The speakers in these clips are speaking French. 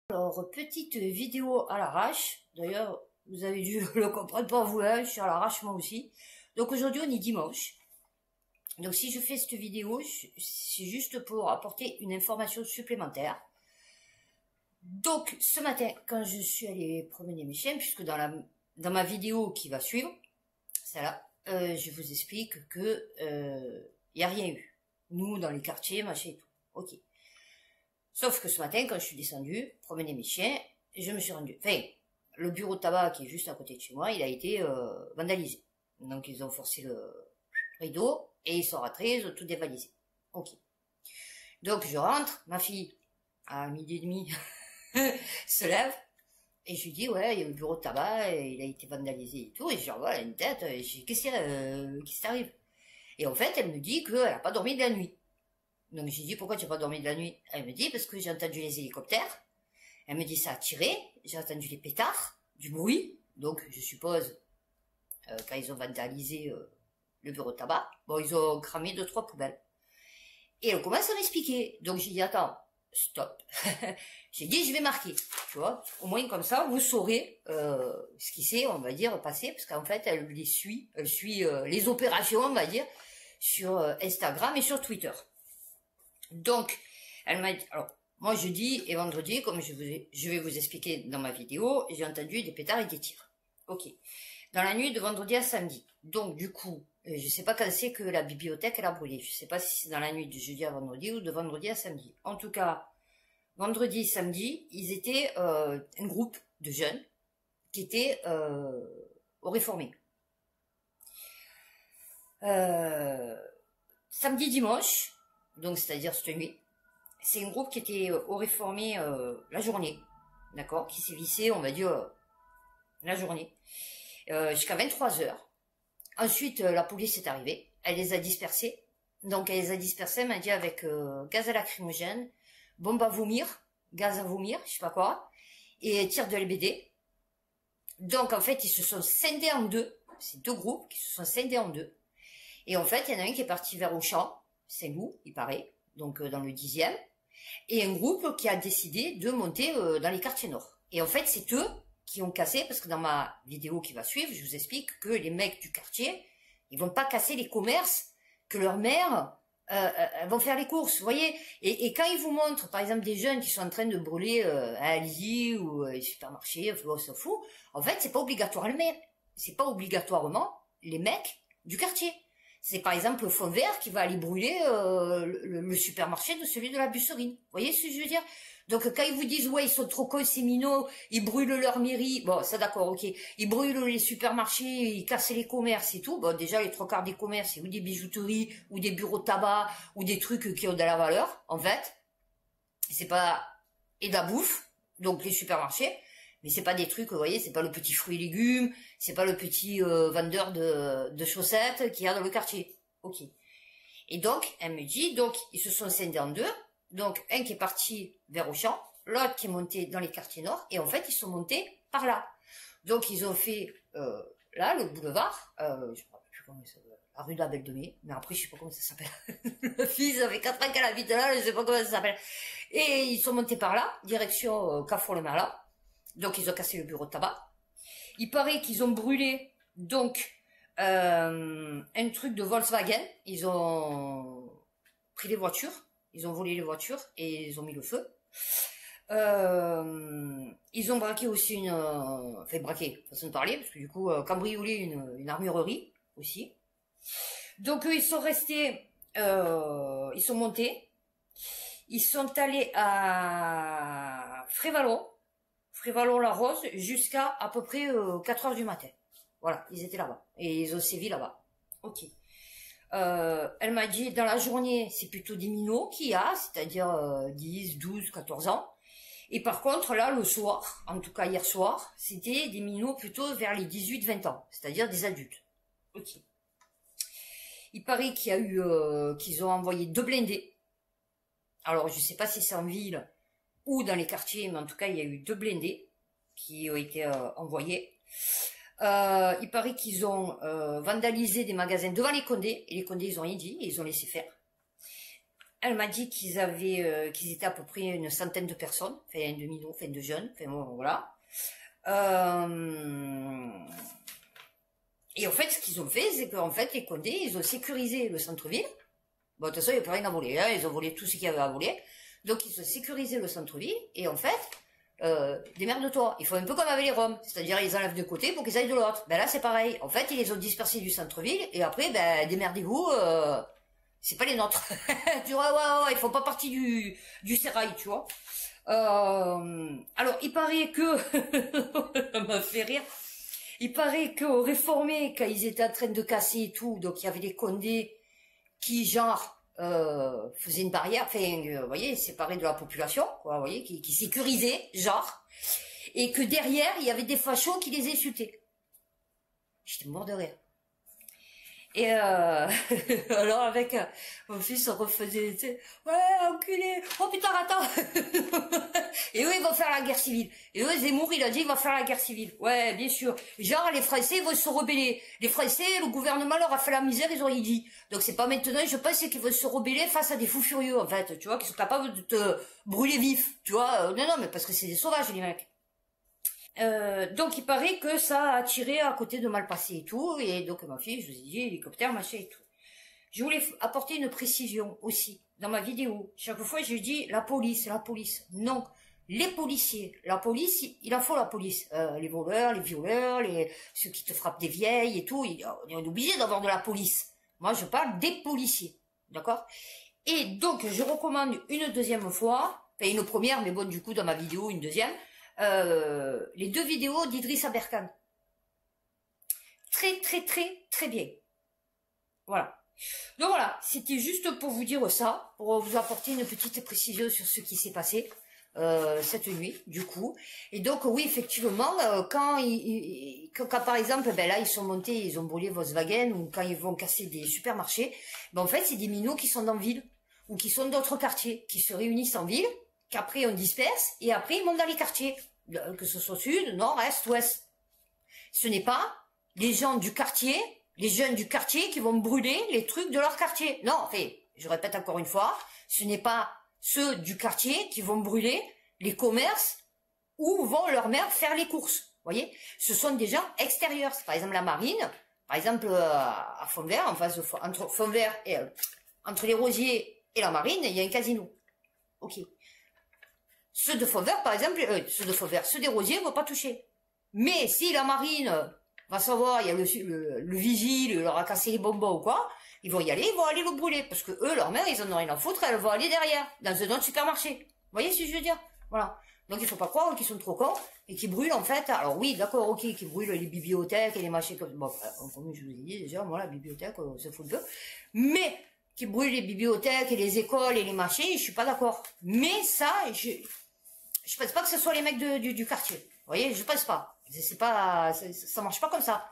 Alors, petite vidéo à l'arrache. D'ailleurs, vous avez dû le comprendre pas vous, hein, je suis à l'arrache moi aussi. Donc aujourd'hui, on est dimanche. Donc si je fais cette vidéo, c'est juste pour apporter une information supplémentaire. Donc ce matin, quand je suis allée promener mes chiens, puisque dans ma vidéo qui va suivre, celle-là, je vous explique que y a rien eu. Nous, dans les quartiers, machin et tout. Ok. Sauf que ce matin, quand je suis descendue, promener mes chiens, je me suis rendue... Enfin, le bureau de tabac qui est juste à côté de chez moi, il a été vandalisé. Donc ils ont forcé le rideau et ils sont rentrés, ils ont tout dévalisé. Ok. Donc je rentre, ma fille, à 12h30, se lève, et je lui dis, ouais, il y a le bureau de tabac, et il a été vandalisé et tout, et je lui envoie une tête, et je dis, qu'est-ce qui t'arrive? Et en fait, elle me dit qu'elle n'a pas dormi de la nuit. Donc j'ai dit, pourquoi tu n'as pas dormi de la nuit? Elle me dit, parce que j'ai entendu les hélicoptères. Elle me dit, ça a tiré, j'ai entendu les pétards, du bruit. Donc je suppose, quand ils ont vandalisé le bureau de tabac, bon, ils ont cramé 2-3 poubelles. Et elle commence à m'expliquer. Donc j'ai dit, attends, stop. J'ai dit, je vais marquer, tu vois. Au moins comme ça, vous saurez ce qui s'est, on va dire, passé, parce qu'en fait, elle suit les opérations, on va dire, sur Instagram et sur Twitter. Donc, elle m'a dit, alors, moi jeudi et vendredi, comme je vais vous expliquer dans ma vidéo, j'ai entendu des pétards et des tirs. Ok. Dans la nuit de vendredi à samedi. Donc, du coup, je sais pas quand c'est que la bibliothèque, elle a brûlé. Je sais pas si c'est dans la nuit de jeudi à vendredi ou de vendredi à samedi. En tout cas, vendredi et samedi, ils étaient un groupe de jeunes qui étaient au réformé. Samedi, dimanche, donc c'est-à-dire cette nuit, c'est un groupe qui était au réformé la journée, d'accord, qui s'est vissé, on va dire, la journée, jusqu'à 23h. Ensuite, la police est arrivée, elle les a dispersés. Donc elle les a dispersés, elle m'a dit, avec gaz à lacrymogène, bombe à vomir, gaz à vomir, je sais pas quoi, et tir de LBD. Donc en fait, ils se sont scindés en deux, c'est deux groupes qui se sont scindés en deux. Et en fait, il y en a un qui est parti vers Auchan, Saint-Loup, il paraît, donc dans le 10e, et un groupe qui a décidé de monter dans les quartiers nord. Et en fait, c'est eux qui ont cassé, parce que dans ma vidéo qui va suivre, je vous explique que les mecs du quartier, ils vont pas casser les commerces que leur mère vont faire les courses, vous voyez. Et quand ils vous montrent, par exemple, des jeunes qui sont en train de brûler à Aldi ou les supermarchés, on s'en fout, en fait, c'est pas obligatoirement les mecs du quartier. C'est par exemple le fond vert qui va aller brûler le supermarché de celui de la Busserine. Vous voyez ce que je veux dire? Donc quand ils vous disent, ouais, ils sont trop cons, ces minots, ils brûlent leur mairie, bon, ça d'accord, ok, ils brûlent les supermarchés, ils cassent les commerces et tout, bon, déjà les trois quarts des commerces, c'est ou des bijouteries, ou des bureaux de tabac, ou des trucs qui ont de la valeur, en fait. C'est pas... et de la bouffe, donc les supermarchés, mais c'est pas des trucs, vous voyez, c'est pas le petit fruit et légumes, c'est pas le petit vendeur de chaussettes qu'il y a dans le quartier. Ok. Et donc, elle me dit, donc, ils se sont scindés en deux, donc un qui est parti vers Auchan, l'autre qui est monté dans les quartiers nord, et en fait, ils sont montés par là. Donc, ils ont fait, là, le boulevard, je ne me rappelle plus comment ça s'appelle, la rue de la Belle de Mai, mais après, je sais pas comment ça s'appelle. La fille, ça fait 4 ans qu'elle habite là, je sais pas comment ça s'appelle. Et ils sont montés par là, direction Carrefour-le-Merlat. Donc, ils ont cassé le bureau de tabac. Il paraît qu'ils ont brûlé, donc, un truc de Volkswagen. Ils ont pris les voitures. Ils ont volé les voitures et ils ont mis le feu. Ils ont braqué aussi enfin, braqué, façon de parler, parce que du coup, cambriolé une armurerie aussi. Donc, eux, ils sont restés, ils sont montés. Ils sont allés à Frévalon-la-Rose, jusqu'à à peu près 4 heures du matin. Voilà, ils étaient là-bas. Et ils ont sévi là-bas. Ok. Elle m'a dit, dans la journée, c'est plutôt des minots qu'il y a, c'est-à-dire 10, 12, 14 ans. Et par contre, là, le soir, en tout cas hier soir, c'était des minots plutôt vers les 18, 20 ans, c'est-à-dire des adultes. Ok. Il paraît qu'il y a eu, qu'ils ont envoyé 2 blindés. Alors, je sais pas si c'est en ville ou dans les quartiers, mais en tout cas, il y a eu 2 blindés qui ont été envoyés. Il paraît qu'ils ont vandalisé des magasins devant les Condés, et les Condés, ils ont rien dit, et ils ont laissé faire. Elle m'a dit qu'ils étaient à peu près une centaine de personnes, enfin de minots, enfin de jeunes, enfin bon, voilà. Et en fait, ce qu'ils ont fait, c'est qu'en fait, les Condés, ils ont sécurisé le centre-ville. Bon, de toute façon, il n'y a plus rien à voler, hein, ils ont volé tout ce qu'il y avait à voler. Donc, ils ont sécurisé le centre-ville, et en fait, démerde-toi. Ils font un peu comme avec les Roms, c'est-à-dire ils enlèvent de côté pour qu'ils aillent de l'autre. Ben là, c'est pareil. En fait, ils les ont dispersés du centre-ville, et après, ben, démerdez-vous, c'est pas les nôtres. Tu vois, ouais, ils font pas partie du sérail, tu vois. Alors, il paraît que, ça m'a fait rire, il paraît qu'aux réformés, quand ils étaient en train de casser et tout, donc il y avait des Condés qui, genre, faisaient une barrière, enfin, vous voyez, séparés de la population, quoi, vous voyez, qui sécurisaient, genre, et que derrière, il y avait des fachos qui les insultaient. J'étais mort de rire. Et alors avec mon fils on refaisait, tu sais, ouais, enculé, oh putain, attends. Et eux ils vont faire la guerre civile. Et eux Zemmour il a dit il va faire la guerre civile. Ouais, bien sûr. Genre les Français vont se rebeller. Les Français, le gouvernement leur a fait la misère, ils ont rien dit. Donc c'est pas maintenant, je pense qu'ils vont se rebeller face à des fous furieux en fait, tu vois, qui sont capables de te brûler vif, tu vois. Non, mais parce que c'est des sauvages les mecs. Donc il paraît que ça a attiré à côté de Malpassé et tout, et donc ma fille, je vous ai dit, hélicoptère, machin et tout. Je voulais apporter une précision aussi, dans ma vidéo. Chaque fois, je dis la police. Non, les policiers. La police, il en faut la police. Les voleurs, les violeurs, ceux qui te frappent des vieilles et tout, on est obligé d'avoir de la police. Moi, je parle des policiers, d'accord? Et donc, je recommande une deuxième fois, enfin une première, mais bon, du coup, dans ma vidéo, une deuxième, les 2 vidéos d'Idriss Aberkan. Très bien. Voilà. Donc voilà, c'était juste pour vous dire ça, pour vous apporter une petite précision sur ce qui s'est passé cette nuit, du coup. Et donc oui, effectivement, quand par exemple, ben là, ils sont montés, ils ont brûlé Volkswagen, ou quand ils vont casser des supermarchés, ben en fait, c'est des minots qui sont dans ville, ou qui sont d'autres quartiers, qui se réunissent en ville, qu'après on disperse, et après ils montent dans les quartiers, que ce soit sud, nord, est, ouest. Ce n'est pas les gens du quartier, les jeunes du quartier qui vont brûler les trucs de leur quartier. Non, enfin, je répète encore une fois, ce n'est pas ceux du quartier qui vont brûler les commerces où vont leurs mères faire les courses. Vous voyez, ce sont des gens extérieurs. Par exemple, la marine, par exemple, à Fontvert, en face de entre Fontvert et entre les Rosiers et la marine, il y a un casino. Ok. Ceux de Fontvert, par exemple, ceux des Rosiers ne vont pas toucher. Mais si la marine va savoir, il y a le vigile, leur a cassé les bonbons ou quoi, ils vont y aller, ils vont aller le brûler. Parce que eux, leur mère, ils en ont rien à foutre, elles vont aller derrière, dans un autre supermarché. Vous voyez ce que je veux dire? Voilà. Donc il faut pas croire qu'ils sont trop cons et qu'ils brûlent en fait. Alors oui, d'accord, ok, qu'ils brûlent les bibliothèques et les machins comme... Bon, comme je vous ai dit déjà, moi la bibliothèque, ça fout le peu. Mais qu'ils brûlent les bibliothèques et les écoles et les machins, je suis pas d'accord. Mais ça, je pense pas que ce soit les mecs du quartier. Vous voyez, je pense pas. C'est pas, ça marche pas comme ça.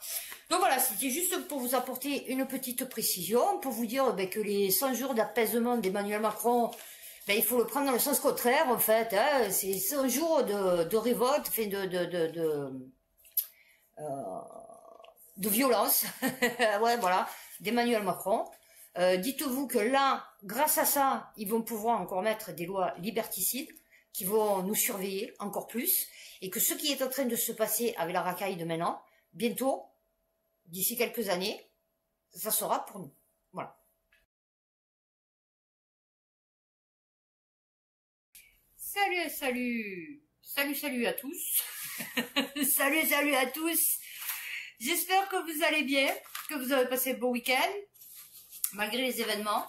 Donc voilà, c'était juste pour vous apporter une petite précision, pour vous dire que les 100 jours d'apaisement d'Emmanuel Macron, il faut le prendre dans le sens contraire en fait. Hein. C'est 100 jours de révolte, enfin de violence, ouais voilà, d'Emmanuel Macron. Dites-vous que là, grâce à ça, ils vont pouvoir encore mettre des lois liberticides qui vont nous surveiller encore plus, et que ce qui est en train de se passer avec la racaille de maintenant, bientôt, d'ici quelques années, ça sera pour nous. Voilà. Salut à tous. salut à tous. J'espère que vous allez bien, que vous avez passé un bon week-end, malgré les événements.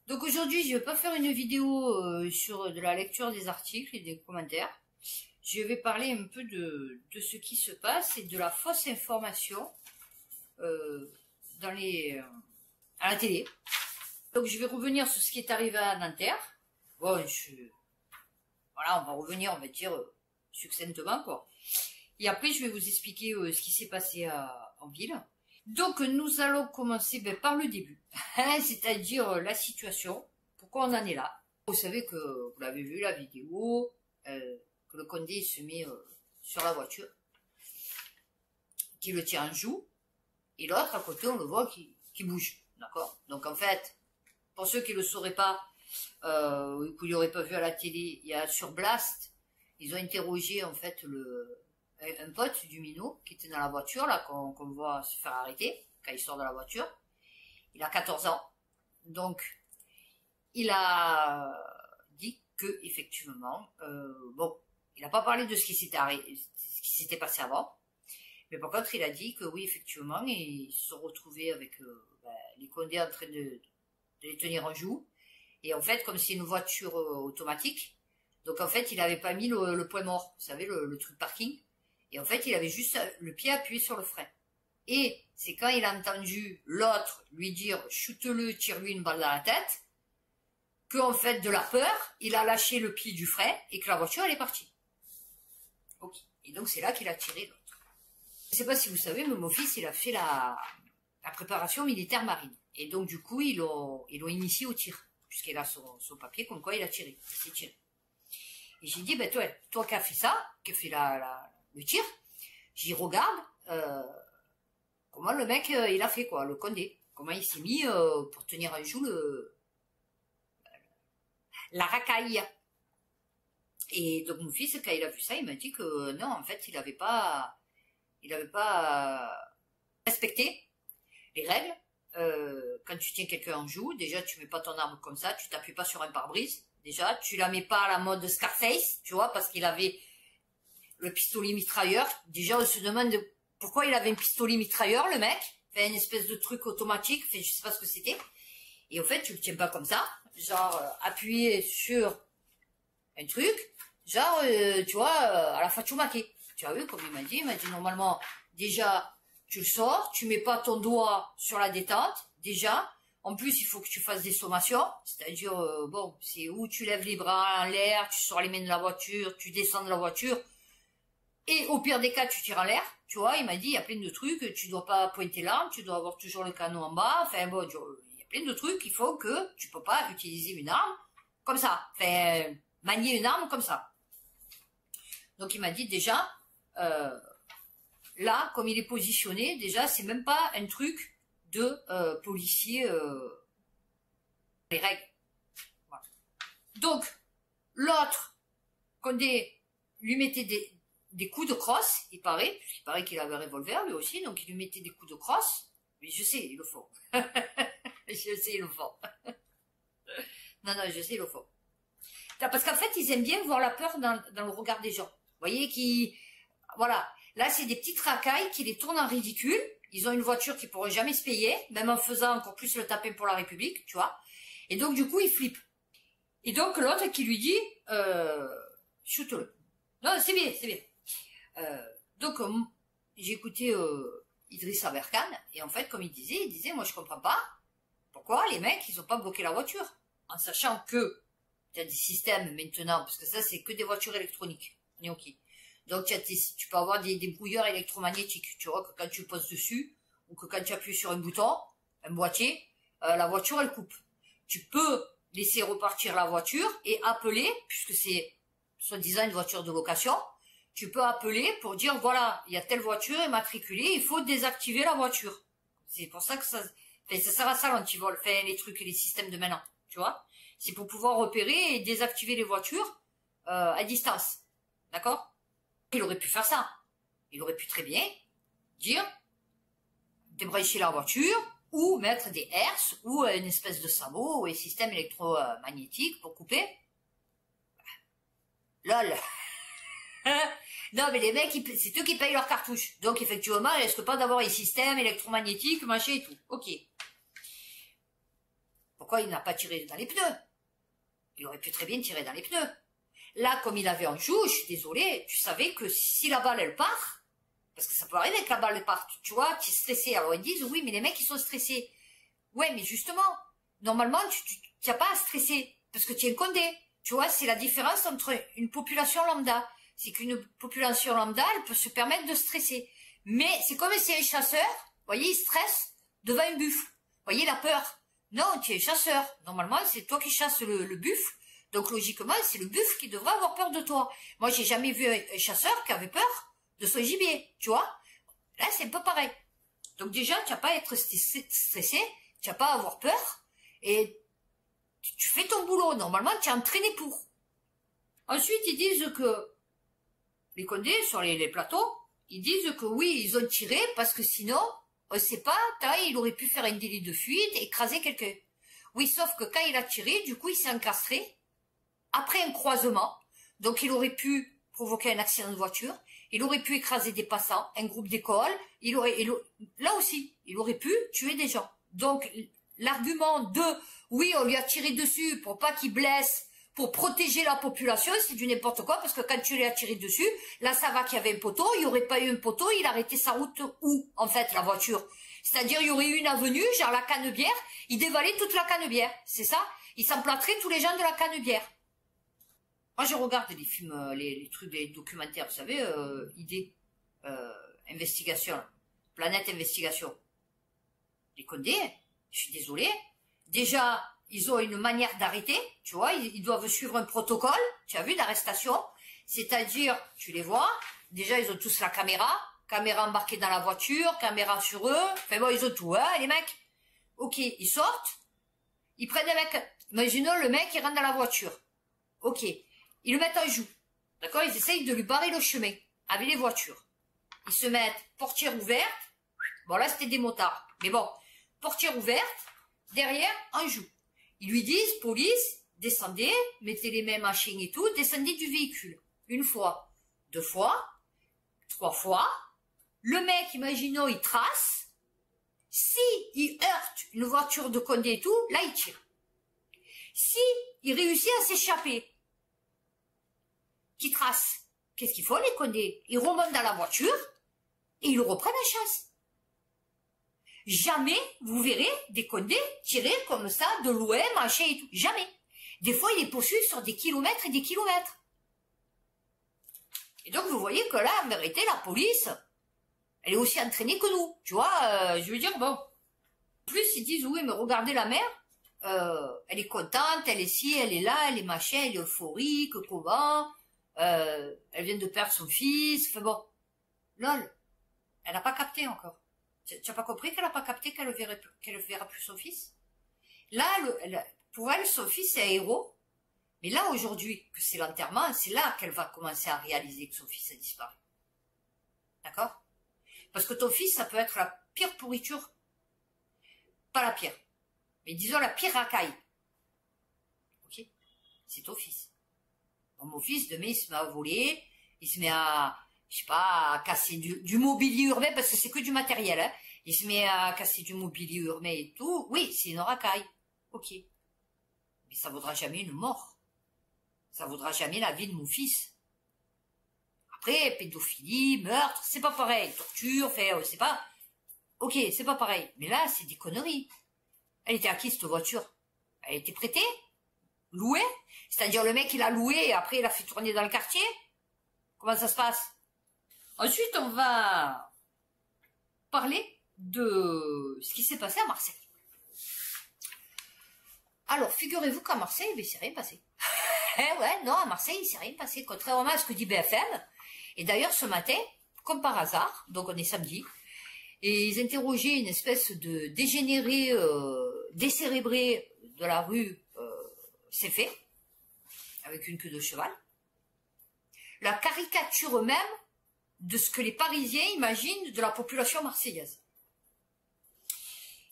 Donc aujourd'hui, je ne vais pas faire une vidéo sur de la lecture des articles et des commentaires. Je vais parler un peu de ce qui se passe et de la fausse information à la télé. Donc je vais revenir sur ce qui est arrivé à Nanterre. Bon, voilà, on va revenir, on va dire, succinctement, quoi. Et après, je vais vous expliquer ce qui s'est passé en ville. Donc, nous allons commencer par le début, c'est-à-dire la situation, pourquoi on en est là. Vous savez que, vous l'avez vu, la vidéo, que le Condé se met sur la voiture, qui le tient en joue, et l'autre, à côté, on le voit qui bouge, d'accord? Donc, en fait, pour ceux qui ne le sauraient pas, Vous l'aurez pas vu à la télé, il y a sur Blast, ils ont interrogé en fait un pote du minot qui était dans la voiture, là, qu'on voit se faire arrêter quand il sort de la voiture. Il a 14 ans. Donc, il a dit que, effectivement, bon, il n'a pas parlé de ce qui s'était passé avant. Mais par contre, il a dit que oui, effectivement, ils se sont retrouvés avec les condés en train de les tenir en joue. Et en fait, comme c'est une voiture automatique, donc en fait, il n'avait pas mis le point mort, vous savez, le truc parking. Et en fait, il avait juste le pied appuyé sur le frein. Et c'est quand il a entendu l'autre lui dire « shoot-le, tire-lui une balle dans la tête », qu'en fait, de la peur, il a lâché le pied du frein et que la voiture, elle est partie. Ok. Et donc, c'est là qu'il a tiré l'autre. Je ne sais pas si vous savez, mais mon fils, il a fait la préparation militaire marine. Et donc, du coup, ils l'ont initié au tir, puisqu'il a son papier comme quoi il a tiré. Il s'est tiré. Et j'ai dit, ben toi qui as fait ça, qui as fait le tir, j'y regarde comment le mec, il a fait, quoi, le condé. Comment il s'est mis pour tenir en joue la racaille. Et donc, mon fils, quand il a vu ça, il m'a dit que non, en fait, il n'avait pas respecté les règles. Quand tu tiens quelqu'un en joue, déjà, tu mets pas ton arme comme ça, tu t'appuies pas sur un pare-brise. Déjà, tu la mets pas à la mode Scarface, tu vois, parce qu'il avait le pistolet mitrailleur. Déjà, on se demande pourquoi il avait un pistolet mitrailleur, le mec. Fait une espèce de truc automatique, fait, je sais pas ce que c'était. Et en fait, tu le tiens pas comme ça, genre appuyé sur un truc, genre, tu vois, à la Fatchoumake. Tu as vu, comme il m'a dit normalement, déjà, tu le sors, tu mets pas ton doigt sur la détente, déjà. En plus, il faut que tu fasses des sommations, c'est-à-dire, bon, c'est où tu lèves les bras en l'air, tu sors les mains de la voiture, tu descends de la voiture, et au pire des cas, tu tires en l'air, tu vois, il m'a dit, il y a plein de trucs, tu dois pas pointer l'arme, tu dois avoir toujours le canon en bas, enfin bon, il y a plein de trucs qui font que tu peux pas utiliser une arme comme ça, enfin, manier une arme comme ça. Donc il m'a dit déjà, là, comme il est positionné, déjà, c'est même pas un truc de policier, les règles. Voilà. Donc, l'autre, Condé lui mettait des coups de crosse, il paraît, puisqu'il paraît qu'il avait un revolver lui aussi, donc il lui mettait des coups de crosse, mais je sais, ils le font. Je sais, ils le font. Non, je sais, ils le font. Parce qu'en fait, ils aiment bien voir la peur dans le regard des gens. Vous voyez, voilà. Là, c'est des petites racailles qui les tournent en ridicule. Ils ont une voiture qui pourrait jamais se payer, même en faisant encore plus le tapin pour la République, tu vois. Et donc, du coup, ils flippent. Et donc, l'autre qui lui dit, shoot-le. Non, c'est bien, c'est bien. Donc, j'ai écouté Idriss Aberkan, et en fait, comme il disait, moi, je comprends pas pourquoi les mecs, ils ont pas bloqué la voiture. En sachant que tu as des systèmes maintenant, parce que ça, c'est que des voitures électroniques. On est OK. Donc, tu peux avoir des brouilleurs électromagnétiques. Tu vois que quand tu poses dessus, ou que quand tu appuies sur un bouton, un boîtier, la voiture, elle coupe. Tu peux laisser repartir la voiture et appeler, puisque c'est soi-disant une voiture de location, tu peux appeler pour dire, voilà, il y a telle voiture immatriculée, il faut désactiver la voiture. C'est pour ça que ça sert à ça l'antivol, les trucs et les systèmes de maintenant, tu vois. C'est pour pouvoir repérer et désactiver les voitures à distance. D'accord? Il aurait pu faire ça. Il aurait pu très bien dire débrancher la voiture ou mettre des hertz ou une espèce de sabot ou un système électromagnétique pour couper. Lol. Non, mais les mecs, c'est eux qui payent leurs cartouches. Donc, effectivement, ils risquent pas d'avoir un système électromagnétique, machin et tout. Ok. Pourquoi il n'a pas tiré dans les pneus? Il aurait pu très bien tirer dans les pneus. Là, comme il avait en joue, je suis désolée, tu savais que si la balle, elle part, parce que ça peut arriver que la balle parte, tu vois, tu es stressé. Alors, ils disent, oui, mais les mecs, ils sont stressés. Ouais, mais justement, normalement, tu n'as pas à stresser, parce que tu es un condé. Tu vois, c'est la différence entre une population lambda. C'est qu'une population lambda, elle peut se permettre de stresser. Mais c'est comme si un chasseur, vous voyez, il stresse devant un buffle. Vous voyez, la peur. Non, tu es chasseur. Normalement, c'est toi qui chasses le buffle. Donc, logiquement, c'est le buffle qui devrait avoir peur de toi. Moi, j'ai jamais vu un chasseur qui avait peur de son gibier, tu vois. Là, c'est un peu pareil. Donc, déjà, tu n'as pas à être stressé, tu n'as pas à avoir peur. Et Tu fais ton boulot, normalement tu es entraîné pour. Ensuite, ils disent que, les condés sur les plateaux, ils disent que oui, ils ont tiré parce que sinon, on ne sait pas, il aurait pu faire un délit de fuite et écraser quelqu'un. Oui, sauf que quand il a tiré, du coup, il s'est encastré après un croisement. Donc, il aurait pu provoquer un accident de voiture, il aurait pu écraser des passants, un groupe d'école, là aussi, il aurait pu tuer des gens. Donc, l'argument de, oui, on lui a tiré dessus pour pas qu'il blesse, pour protéger la population, c'est du n'importe quoi, parce que quand tu lui as tiré dessus, là, ça va qu'il y avait un poteau, il n'y aurait pas eu un poteau, il arrêtait sa route où, en fait, la voiture? C'est-à-dire, il y aurait eu une avenue, genre la Canebière, il dévalait toute la Canebière, c'est ça? Il s'emplâtrait tous les gens de la Canebière. Moi, je regarde les films, les trucs, les documentaires, vous savez, idée, investigation, planète investigation. Les Condés, je suis désolée. Déjà, ils ont une manière d'arrêter, tu vois, ils doivent suivre un protocole, tu as vu, d'arrestation. C'est-à-dire, tu les vois, déjà, ils ont tous la caméra embarquée dans la voiture, caméra sur eux, enfin bon, ils ont tout, hein, les mecs. Ok, ils sortent, ils prennent le mec, imaginons le mec, il rentre dans la voiture. Ok, ils le mettent en joue, d'accord, ils essayent de lui barrer le chemin, avec les voitures. Ils se mettent portière ouverte, bon là c'était des motards, mais bon, portière ouverte, derrière, en joue. Ils lui disent, police, descendez, mettez les mains machines et tout, descendez du véhicule. Une fois, deux fois, trois fois. Le mec, imaginons, il trace. Si il heurte une voiture de Condé et tout, là, il tire. Si il réussit à s'échapper, qu'il trace, qu'est-ce qu'il faut, les Condés? Ils remontent dans la voiture et ils le reprennent à chasse. Jamais vous verrez des Condés tirer comme ça de loin, machin et tout. Jamais. Des fois, il est poursuivi sur des kilomètres et des kilomètres. Et donc, vous voyez que là, en vérité, la police, elle est aussi entraînée que nous. Tu vois, je veux dire, bon. Plus, ils disent, oui, mais regardez la mère, elle est contente, elle est ci, elle est là, elle est machin, elle est euphorique, comment, elle vient de perdre son fils, enfin bon. Lol, elle n'a pas capté encore. Tu n'as pas compris qu'elle n'a pas capté qu'elle ne verra plus son fils? Là, pour elle, son fils, c'est un héros. Mais là, aujourd'hui, que c'est l'enterrement, c'est là qu'elle va commencer à réaliser que son fils a disparu. D'accord? Parce que ton fils, ça peut être la pire pourriture. Pas la pire. Mais disons la pire racaille. Ok? C'est ton fils. Bon, mon fils, demain, il se met à voler, il se met à... je sais pas, à casser du mobilier urbain, parce que c'est que du matériel, hein. Il se met à casser du mobilier urbain et tout. Oui, c'est une racaille. Ok. Mais ça vaudra jamais une mort. Ça vaudra jamais la vie de mon fils. Après, pédophilie, meurtre, c'est pas pareil. Torture, c'est pas... Ok, c'est pas pareil. Mais là, c'est des conneries. Elle était à qui, cette voiture? Elle était prêtée? Louée? C'est-à-dire le mec, il a loué et après, il a fait tourner dans le quartier? Comment ça se passe? Ensuite, on va parler de ce qui s'est passé à Marseille. Alors, figurez-vous qu'à Marseille, il s'est rien passé. Eh ouais, non, à Marseille, il s'est rien passé, contrairement à ce que dit BFM. Et d'ailleurs, ce matin, comme par hasard, donc on est samedi, et ils interrogeaient une espèce de dégénéré, décérébré de la rue C'est fait, avec une queue de cheval. La caricature même de ce que les Parisiens imaginent de la population marseillaise.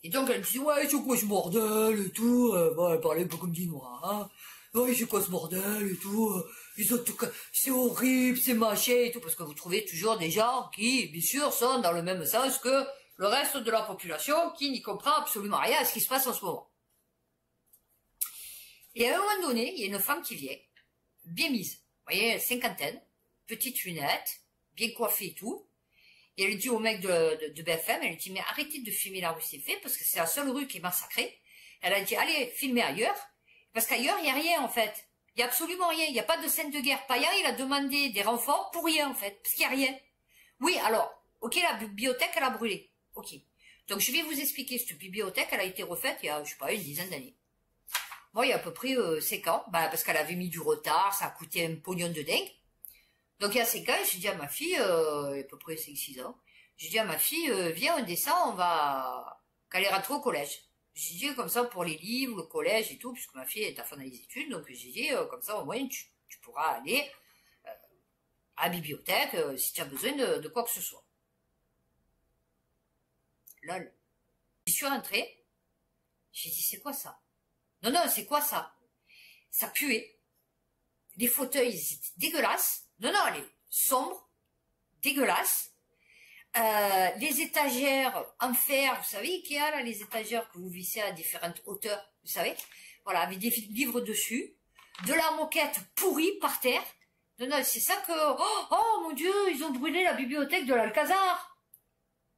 Et donc elle me dit, ouais, c'est quoi ce bordel et tout, elle parlait un peu comme Dinois, hein. Ouais, c'est quoi ce bordel et tout, ils ont tout, c'est horrible, c'est machin et tout, parce que vous trouvez toujours des gens qui, bien sûr, sont dans le même sens que le reste de la population qui n'y comprend absolument rien à ce qui se passe en ce moment. Et à un moment donné, il y a une femme qui vient, bien mise, vous voyez, cinquantaine, petites lunettes, bien coiffée et tout. Et elle dit au mec de BFM, elle dit, mais arrêtez de filmer la rue C'est fait, parce que c'est la seule rue qui est massacrée. Elle a dit, allez, filmez ailleurs, parce qu'ailleurs, il n'y a rien, en fait. Il n'y a absolument rien, il n'y a pas de scène de guerre. Payan, il a demandé des renforts pour rien, en fait, parce qu'il n'y a rien. Oui, alors, ok, la bibliothèque, elle a brûlé. Ok. Donc, je vais vous expliquer, cette bibliothèque, elle a été refaite il y a, je sais pas, une dizaine d'années. Bon, il y a à peu près 5 ans, parce qu'elle avait mis du retard, ça a coûté un pognon de dingue. Donc il y a 5 ans, j'ai dit à ma fille, à peu près 5-6 ans, j'ai dit à ma fille, viens, on descend, on va... Quand elle est rentrée au collège. J'ai dit comme ça pour les livres, le collège et tout, puisque ma fille est à fond dans les études, donc j'ai dit comme ça au moins tu pourras aller à la bibliothèque si tu as besoin de quoi que ce soit. Lol. Je suis rentrée, j'ai dit c'est quoi ça? Non, non, c'est quoi ça? Ça puait. Les fauteuils, ils étaient dégueulasses. Non, non, les sombres, dégueulasses. Les étagères en fer, vous savez, Ikea, là, les étagères que vous vissez à différentes hauteurs, vous savez, voilà, avec des livres dessus, de la moquette pourrie par terre. Non, non, c'est ça que, oh mon Dieu, ils ont brûlé la bibliothèque de l'Alcazar.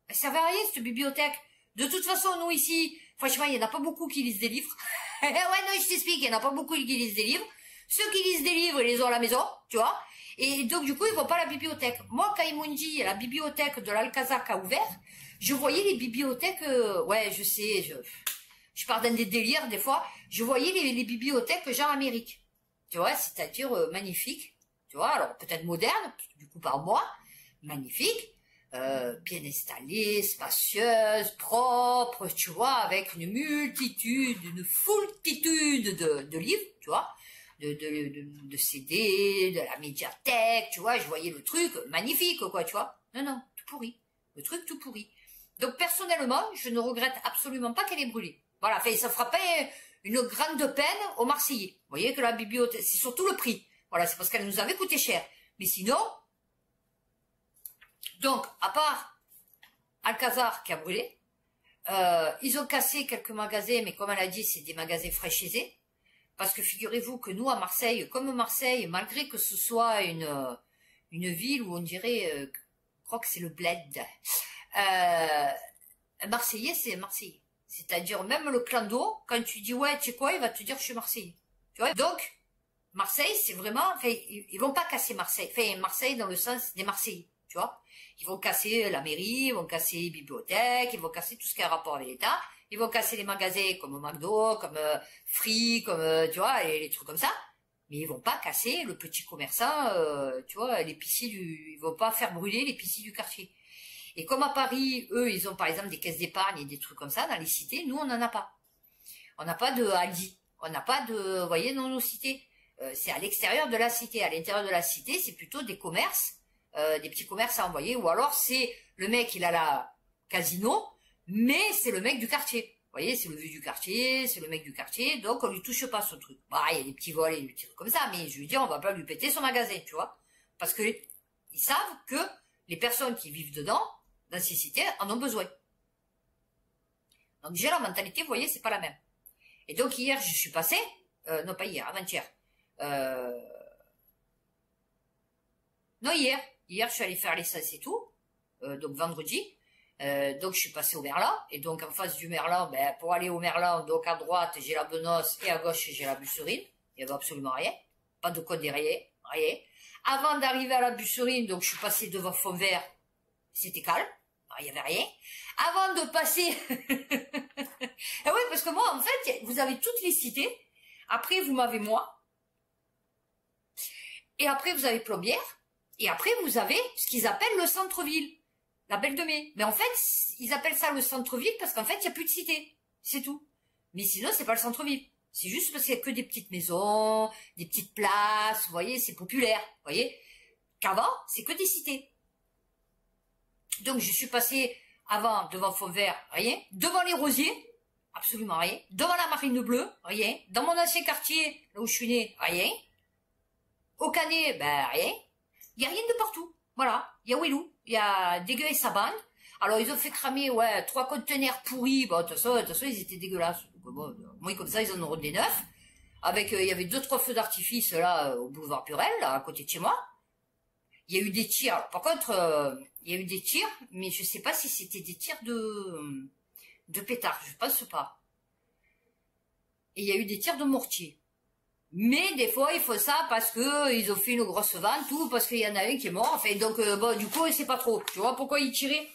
Elle servait à rien, cette bibliothèque. De toute façon, nous ici, franchement, il n'y en a pas beaucoup qui lisent des livres. Ouais, non, je t'explique, il n'y en a pas beaucoup qui lisent des livres. Ceux qui lisent des livres, ils les ont à la maison, tu vois. Et donc, du coup, ils vont pas à la bibliothèque. Moi, quand ils m'ont dit la bibliothèque de l'Alcazar qui a ouvert, je voyais les bibliothèques, ouais, je sais, je pars dans des délires, des fois. Je voyais les bibliothèques genre Amérique. Tu vois, c'est-à-dire magnifique. Tu vois, alors peut-être moderne, du coup, par moi, magnifique. Bien installée, spacieuse, propre, tu vois, avec une multitude, une foultitude de livres, tu vois. De CD, de la médiathèque, tu vois, je voyais le truc magnifique, quoi, tu vois. Non, non, tout pourri. Le truc tout pourri. Donc, personnellement, je ne regrette absolument pas qu'elle ait brûlé. Voilà, fait, ça fera pas une grande peine aux Marseillais. Vous voyez que la bibliothèque, c'est surtout le prix. Voilà, c'est parce qu'elle nous avait coûté cher. Mais sinon, donc, à part Alcazar qui a brûlé, ils ont cassé quelques magasins, mais comme elle a dit, c'est des magasins franchisés. Parce que figurez-vous que nous, à Marseille, comme Marseille, malgré que ce soit une ville où on dirait, je crois que c'est le bled, Marseillais, c'est Marseillais. C'est-à-dire, même le clan d'eau, quand tu dis, ouais, tu sais quoi, il va te dire, je suis Marseillais. Tu vois? Donc, Marseille, c'est vraiment, enfin, ils vont pas casser Marseille. Enfin, Marseille dans le sens des Marseillais, tu vois? Ils vont casser la mairie, ils vont casser les bibliothèques, ils vont casser tout ce qui a rapport avec l'État. Ils vont casser les magasins comme McDo, comme Free, comme, tu vois, et les trucs comme ça. Mais ils vont pas casser le petit commerçant, tu vois, l'épicier ils vont pas faire brûler l'épicier du quartier. Et comme à Paris, eux, ils ont par exemple des caisses d'épargne et des trucs comme ça dans les cités, nous, on n'en a pas. On n'a pas de Aldi. On n'a pas de, vous voyez, dans nos cités. C'est à l'extérieur de la cité. À l'intérieur de la cité, c'est plutôt des commerces, des petits commerçants, vous voyez. Ou alors, c'est le mec, il a la casino, mais c'est le mec du quartier. Vous voyez, c'est le vieux du quartier, c'est le mec du quartier, donc on lui touche pas son truc. Bah, il y a des petits vols et des petits trucs comme ça, mais je veux dire, on va pas lui péter son magasin, tu vois. Parce que ils savent que les personnes qui vivent dedans, dans ces cités, en ont besoin. Donc déjà, la mentalité, vous voyez, c'est pas la même. Et donc hier, je suis passée, non pas hier, avant-hier. Non, hier, je suis allée faire l'essence et tout, donc vendredi. Donc je suis passée au Merlin, et donc en face du Merlin, ben, pour aller au Merlin, donc à droite j'ai la Benoît et à gauche j'ai la Busserine, il n'y avait absolument rien, pas de code derrière, rien. Avant d'arriver à la Busserine, donc je suis passée devant Fontvert, c'était calme, il n'y avait rien. Avant de passer, ah oui, parce que moi en fait, vous avez toutes les cités, après vous m'avez moi, et après vous avez Plombières, et après vous avez ce qu'ils appellent le centre-ville. La Belle de Mai. Mais en fait, ils appellent ça le centre-ville parce qu'en fait, il n'y a plus de cité. C'est tout. Mais sinon, c'est pas le centre-ville. C'est juste parce qu'il y a que des petites maisons, des petites places, vous voyez, c'est populaire, vous voyez. Qu'avant, c'est que des cités. Donc, je suis passée avant devant Fontvert, rien. Devant les Rosiers, absolument rien. Devant la Marine Bleue, rien. Dans mon ancien quartier, là où je suis née, rien. Au Canet, ben, rien. Il n'y a rien de partout. Voilà. Il y a Wellou. Il y a Dégueu et sa bande. Alors, ils ont fait cramer, ouais, 3 conteneurs pourris. Bon, de toute façon, ils étaient dégueulasses. Donc, bon, moi, comme ça, ils en auront des neufs. Avec, il y avait 2-3 feux d'artifice, là, au boulevard Purel, là, à côté de chez moi. Il y a eu des tirs. Alors, par contre, il y a eu des tirs, mais je sais pas si c'était des tirs de pétards. Je pense pas. Et il y a eu des tirs de mortier. Mais des fois, ils font ça parce que ils ont fait une grosse vente ou parce qu'il y en a un qui est mort. Enfin, donc, bon, du coup, c'est pas trop. Tu vois pourquoi ils tiraient?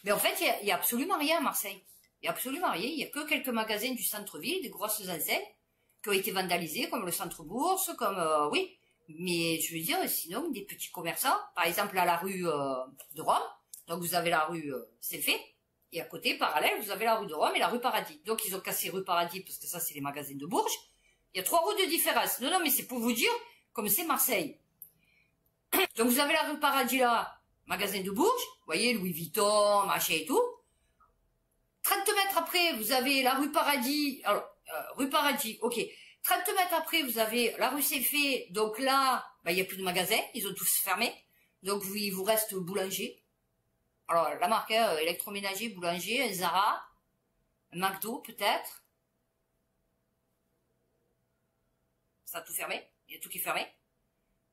Mais en fait, il y a absolument rien à Marseille. Il y a absolument rien. Il y a que quelques magasins du centre-ville, des grosses enseignes qui ont été vandalisées, comme le centre-bourse, comme, oui. Mais je veux dire, sinon, des petits commerçants, par exemple, à la rue de Rome. Donc, vous avez la rue C'est fait. Et à côté, parallèle, vous avez la rue de Rome et la rue Paradis. Donc, ils ont cassé rue Paradis parce que ça, c'est les magasins de Bourges. Il y a 3 rues de différence. Non, non, mais c'est pour vous dire comme c'est Marseille. Donc, vous avez la rue Paradis là, magasin de Bourges. Vous voyez, Louis Vuitton, machin et tout. 30 mètres après, vous avez la rue Paradis. Alors, rue Paradis, ok. 30 mètres après, vous avez la rue Saint-Fé. Donc là, il n'y a plus de magasins. Ils ont tous fermé. Donc, il vous reste boulanger. Alors, la marque, électroménager, boulanger, un Zara, un McDo, peut-être. Ça a tout fermé. Il y a tout qui est fermé.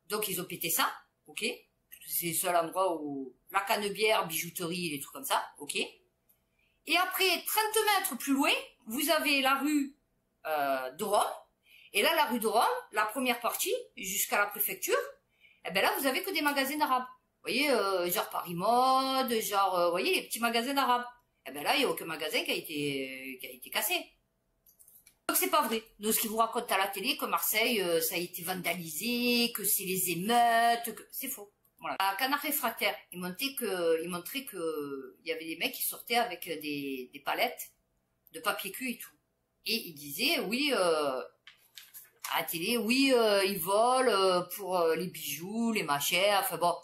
Donc, ils ont pété ça. Ok. C'est le seul endroit où la canne-bière, bijouterie, les trucs comme ça. Ok. Et après, 30 mètres plus loin, vous avez la rue de Rome. Et là, la rue de Rome, la première partie, jusqu'à la préfecture, eh ben là, vous avez que des magasins d'arabes. Vous voyez, genre Paris Mode, genre, vous voyez, les petits magasins d'arabes. Eh ben là, il n'y a aucun magasin qui a été cassé. Donc c'est pas vrai. Donc ce qu'ils vous racontent à la télé, que Marseille, ça a été vandalisé, que c'est les émeutes, que c'est faux. Voilà. À Canard Réfractaire, ils montraient que il y avait des mecs qui sortaient avec des palettes de papier cul et tout. Et ils disaient, oui, à la télé, oui, ils volent pour les bijoux, les machins, enfin bon.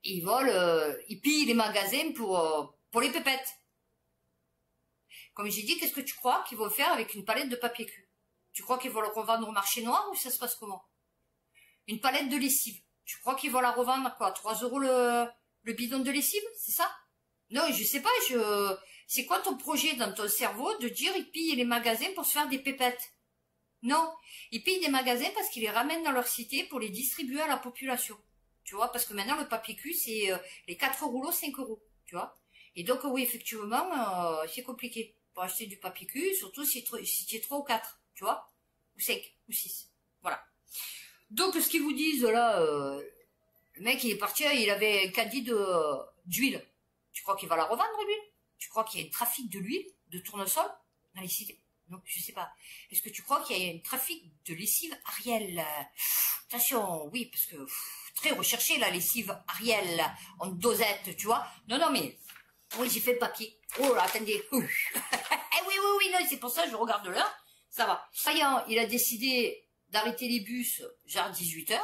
Ils volent, ils pillent les magasins pour les pépettes. Comme j'ai dit, qu'est-ce que tu crois qu'ils vont faire avec une palette de papier cul? Tu crois qu'ils vont le revendre au marché noir ou ça se passe comment? Une palette de lessive. Tu crois qu'ils vont la revendre à quoi? 3 € le bidon de lessive? C'est ça? Non, je sais pas, c'est quoi ton projet dans ton cerveau de dire ils pillent les magasins pour se faire des pépettes? Non. Ils pillent des magasins parce qu'ils les ramènent dans leur cité pour les distribuer à la population. Tu vois, parce que maintenant, le papier cul, c'est les 4 rouleaux, 5 €. Tu vois. Et donc, oui, effectivement, c'est compliqué pour acheter du papier cul, surtout si tu es 3 ou 4, tu vois. Ou 5, ou 6. Voilà. Donc, ce qu'ils vous disent, là, le mec, il est parti, il avait un caddie d'huile. Tu crois qu'il va la revendre, l'huile? Tu crois qu'il y a un trafic de l'huile, de tournesol, dans les cités? Donc, je sais pas. Est-ce que tu crois qu'il y a un trafic de lessive Ariel? Attention, oui, parce que très recherché la lessive Ariel en dosette, tu vois. Non, non, mais oui, j'ai fait le papier. Oh là, attendez. Eh oui, oui, non, c'est pour ça que je regarde l'heure. Ça va. Voyant, il a décidé d'arrêter les bus, genre 18 h.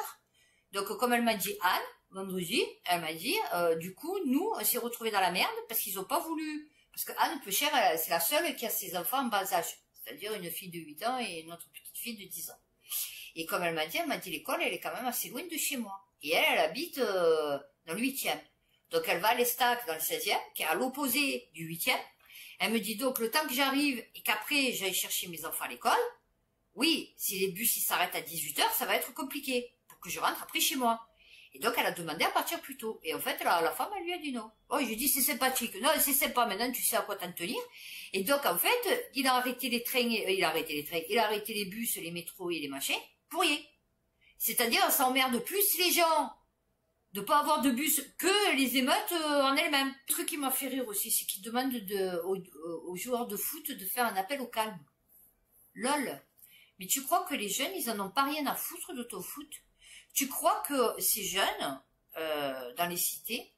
Donc, comme elle m'a dit Anne, vendredi, elle m'a dit, du coup, nous, on s'est retrouvés dans la merde parce qu'ils ont pas voulu. Parce que Anne Peuchère, c'est la seule qui a ses enfants en bas âge. C'est-à-dire une fille de 8 ans et une autre petite fille de 10 ans. Et comme elle m'a dit l'école, elle est quand même assez loin de chez moi. Et elle habite dans le 8e. Donc elle va à l'Estac dans le 16e, qui est à l'opposé du 8e. Elle me dit donc, le temps que j'arrive et qu'après j'aille chercher mes enfants à l'école, oui, si les bus s'arrêtent à 18 h, ça va être compliqué pour que je rentre après chez moi. Et donc elle a demandé à partir plus tôt. Et en fait, la femme, elle lui a dit non. Oh, je lui ai dit, c'est sympathique. Non, c'est sympa, maintenant tu sais à quoi t'en tenir. Et donc, en fait, il a arrêté les trains, il a arrêté les bus, les métros et les machins, pour rien. C'est-à-dire, ça emmerde plus les gens de pas avoir de bus que les émeutes en elles-mêmes. Le truc qui m'a fait rire aussi, c'est qu'ils demandent aux joueurs de foot de faire un appel au calme. Lol. Mais tu crois que les jeunes, ils en ont pas rien à foutre de ton foot? Tu crois que ces jeunes, dans les cités,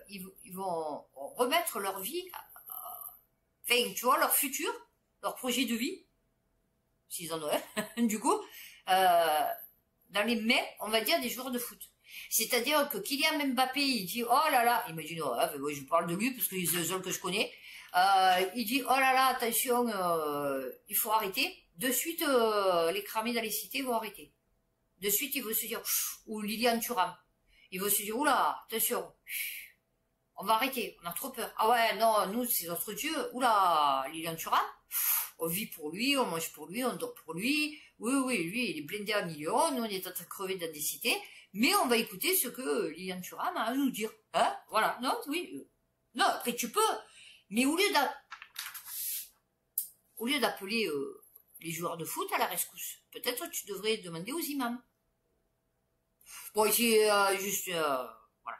ils vont remettre leur vie, enfin, tu vois, leur futur, leur projet de vie, s'ils en ont un, du coup, dans les mains, on va dire, des joueurs de foot. C'est-à-dire que Kylian Mbappé, il dit, oh là là, imagine, ouais, je parle de lui parce que c'est le seul que je connais, il dit, oh là là, attention, il faut arrêter. De suite, les cramés dans les cités vont arrêter. De suite, il veut se dire, ou Liliane Thuram, il veut se dire, oula, attention, on va arrêter, on a trop peur. Ah ouais, non, nous, c'est notre Dieu. Oula, Liliane Thuram, on vit pour lui, on mange pour lui, on dort pour lui. Oui, lui, il est blindé à millions, nous, on est en train de crever dans des cités, mais on va écouter ce que Liliane Thuram a à nous dire. Hein, voilà, non, oui. Non, après, tu peux, mais au lieu d'appeler les joueurs de foot à la rescousse, peut-être tu devrais demander aux imams. Bon, ici, juste, voilà,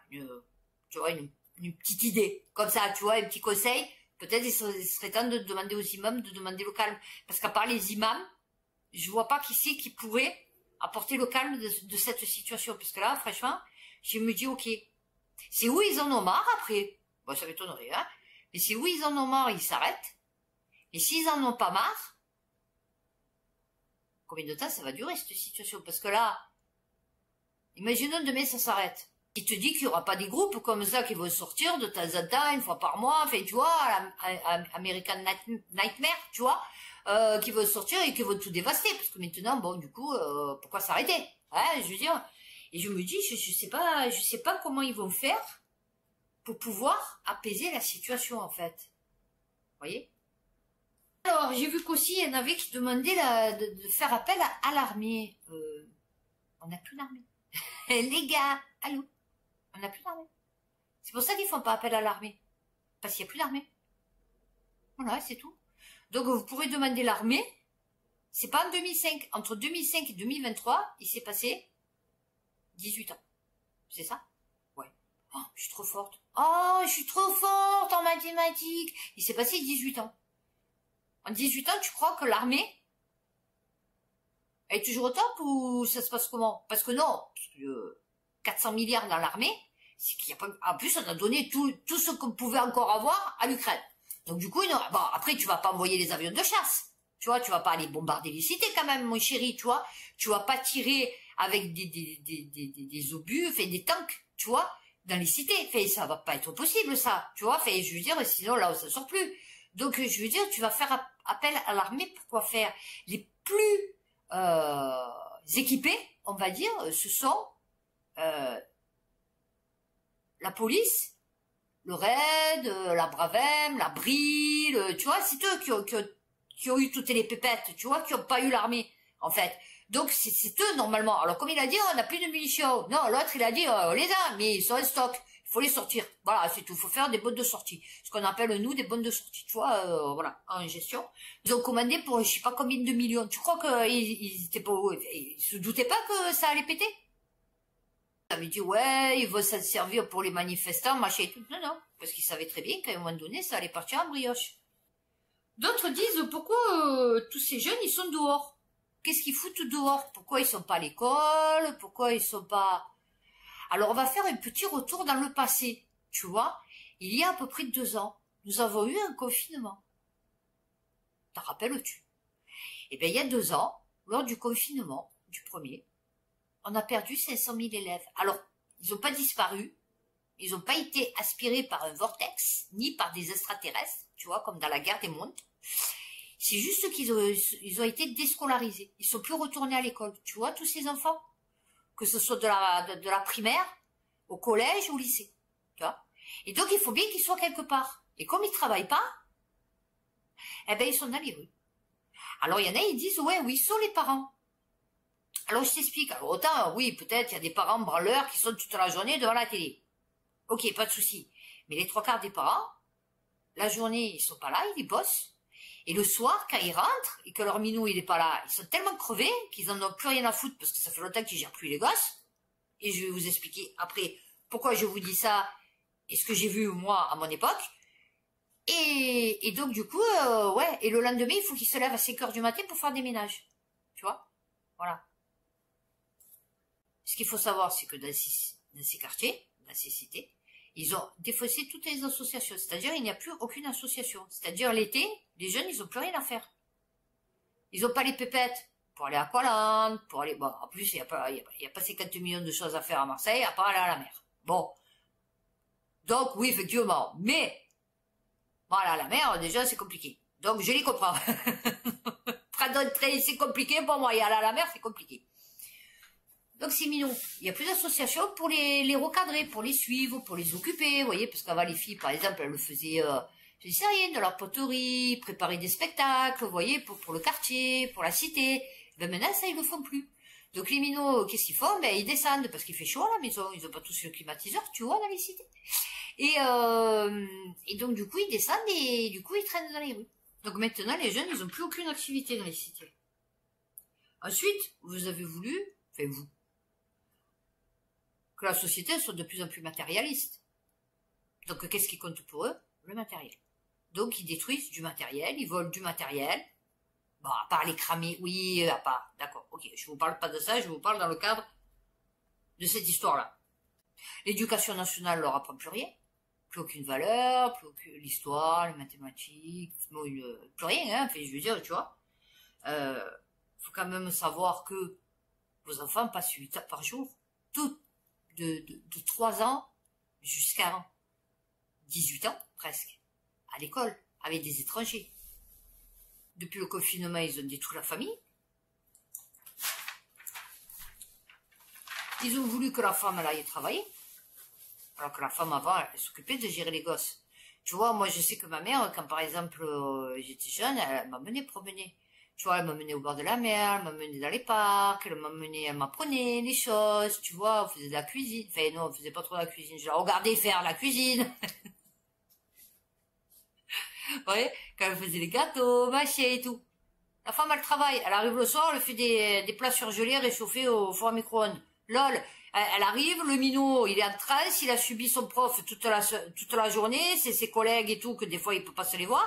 tu vois, une petite idée, comme ça, tu vois, un petit conseil. Peut-être il serait temps de demander aux imams, de demander le calme. Parce qu'à part les imams, je vois pas qui c'est qui pourrait apporter le calme de cette situation. Parce que là, franchement, je me dis, ok, c'est où ils en ont marre après. Bon, ça m'étonnerait, hein. Et si oui, ils en ont marre, ils s'arrêtent. Et s'ils en ont pas marre, combien de temps ça va durer cette situation? Parce que là, imaginons demain ça s'arrête. Il te dit qu'il n'y aura pas des groupes comme ça qui vont sortir de temps en temps, une fois par mois, enfin tu vois, American Nightmare, tu vois, qui vont sortir et qui vont tout dévaster. Parce que maintenant, bon, du coup, pourquoi s'arrêter? Ouais, je veux dire. Et je me dis, je sais pas comment ils vont faire pour pouvoir apaiser la situation, en fait. Vous voyez? Alors, j'ai vu qu'aussi, il y en avait qui demandaient de faire appel à l'armée. On n'a plus d'armée. Les gars, allô? On n'a plus d'armée. C'est pour ça qu'ils font pas appel à l'armée. Parce qu'il n'y a plus d'armée. Voilà, c'est tout. Donc, vous pourrez demander l'armée. C'est pas en 2005. Entre 2005 et 2023, il s'est passé 18 ans. C'est ça? Ouais. Oh, je suis trop forte. Oh, je suis trop forte en mathématiques. Il s'est passé 18 ans. En 18 ans, tu crois que l'armée elle est toujours au top ou ça se passe comment? Parce que non, parce que 400 milliards dans l'armée, c'est qu'il y a pas. En plus, on a donné tout ce qu'on pouvait encore avoir à l'Ukraine. Donc du coup, non. Bon, après, tu vas pas envoyer les avions de chasse. Tu vois, tu vas pas aller bombarder les cités quand même, mon chéri, tu vois. Tu vas pas tirer avec des obus, enfin des tanks, tu vois, dans les cités. Enfin, ça va pas être possible, ça. Tu vois, enfin, je veux dire, sinon là, ça sort plus. Donc, je veux dire, tu vas faire appel à l'armée pour quoi faire? Les plus équipés, on va dire, ce sont la police, le RAID, la Bravem, la BRI, tu vois, c'est eux qui ont eu toutes les pépettes, tu vois, qui n'ont pas eu l'armée, en fait. Donc, c'est eux, normalement. Alors, comme il a dit, on n'a plus de munitions. Non, l'autre, il a dit, on les a, mais ils sont en stock. Il faut les sortir. Voilà, c'est tout. Il faut faire des bonnes de sortie. Ce qu'on appelle, nous, des bonnes de sortie. Tu vois, voilà, en gestion. Ils ont commandé pour, je sais pas combien de millions. Tu crois qu'ils étaient pas, ils se doutaient pas que ça allait péter? Ils avaient dit, ouais, ils vont s'en servir pour les manifestants, machin et tout. Non, non. Parce qu'ils savaient très bien qu'à un moment donné, ça allait partir en brioche. D'autres disent, pourquoi tous ces jeunes, ils sont dehors? Qu'est-ce qu'ils foutent dehors? Pourquoi ils sont pas à l'école? Pourquoi ils sont pas... Alors, on va faire un petit retour dans le passé. Tu vois, il y a à peu près 2 ans, nous avons eu un confinement. T'en rappelles-tu? Eh bien, il y a 2 ans, lors du confinement, du premier, on a perdu 500 000 élèves. Alors, ils n'ont pas disparu, ils n'ont pas été aspirés par un vortex, ni par des extraterrestres, tu vois, comme dans la guerre des mondes. C'est juste qu'ils ont été déscolarisés. Ils sont plus retournés à l'école. Tu vois, tous ces enfants, que ce soit de la primaire, au collège ou au lycée. Tu vois. Et donc, il faut bien qu'ils soient quelque part. Et comme ils travaillent pas, eh ben, ils sont dans les rues. Alors, il y en a, ils disent, ouais, oui, sont les parents. Alors, je t'explique. Alors, autant, oui, peut-être, il y a des parents branleurs qui sont toute la journée devant la télé. Ok, pas de souci. Mais les 3/4 des parents, la journée, ils sont pas là, ils bossent. Et le soir, quand ils rentrent, et que leur minou, il est pas là, ils sont tellement crevés qu'ils en ont plus rien à foutre parce que ça fait longtemps qu'ils gèrent plus les gosses. Et je vais vous expliquer après pourquoi je vous dis ça et ce que j'ai vu, moi, à mon époque. Et donc, du coup, ouais. Et le lendemain, il faut qu'ils se lèvent à 5 heures du matin pour faire des ménages. Tu vois? Voilà. Ce qu'il faut savoir, c'est que dans ces quartiers, dans ces cités, ils ont défaussé toutes les associations. C'est-à-dire, il n'y a plus aucune association. C'est-à-dire, l'été, les jeunes, ils n'ont plus rien à faire. Ils n'ont pas les pépettes pour aller à Aqualand, pour aller... Bon, en plus, il n'y a pas 50 millions de choses à faire à Marseille, à part aller à la mer. Bon. Donc, oui, effectivement. Mais, voilà, la mer, déjà, c'est compliqué. Donc, je les comprends. Prendre un train, c'est compliqué. Pour moi, y aller à la mer, c'est compliqué. Donc c'est mignon. Il y a plus d'associations pour les recadrer, pour les suivre, pour les occuper, vous voyez, parce qu'avant les filles, par exemple, elles le faisaient, je sais rien, de la poterie, préparer des spectacles, vous voyez, pour le quartier, pour la cité. Ben maintenant, ça, ils le font plus. Donc les minots, qu'est-ce qu'ils font? Ben ils descendent parce qu'il fait chaud à la maison, ils ont pas tous le climatiseur, tu vois, dans les cités. Et donc du coup, ils descendent et du coup, ils traînent dans les rues. Donc maintenant, les jeunes, ils ont plus aucune activité dans les cités. Ensuite, vous avez voulu, enfin vous, que la société soit de plus en plus matérialiste. Donc, qu'est-ce qui compte pour eux? Le matériel. Donc, ils détruisent du matériel, ils volent du matériel. Bon, à part les cramer, oui, à part, d'accord, ok, je vous parle pas de ça, je vous parle dans le cadre de cette histoire-là. L'éducation nationale leur apprend plus rien. plus aucune valeur, plus aucune l'histoire, les mathématiques, bon, plus rien, hein, enfin, je veux dire, tu vois. Faut quand même savoir que vos enfants passent 8 heures par jour, tout, de 3 ans jusqu'à 18 ans, presque, à l'école, avec des étrangers. Depuis le confinement, ils ont détruit la famille. Ils ont voulu que la femme elle aille travailler. Alors que la femme avant, elle s'occupait de gérer les gosses. Tu vois, moi je sais que ma mère, quand par exemple j'étais jeune, elle m'a mené promener. Tu vois, elle m'a mené au bord de la mer, elle m'a mené dans les parcs, elle m'apprenait les choses, tu vois, on faisait de la cuisine. Enfin non, on faisait pas trop de la cuisine, je la regardais faire la cuisine. Ouais, quand elle faisait les gâteaux, machin et tout. La femme, elle travaille. Elle arrive le soir, elle fait des plats surgelés réchauffés au four à micro-ondes. Lol. Elle arrive, le minot, il est en transe, il a subi son prof toute la journée, c'est ses collègues et tout, que des fois il peut pas se les voir.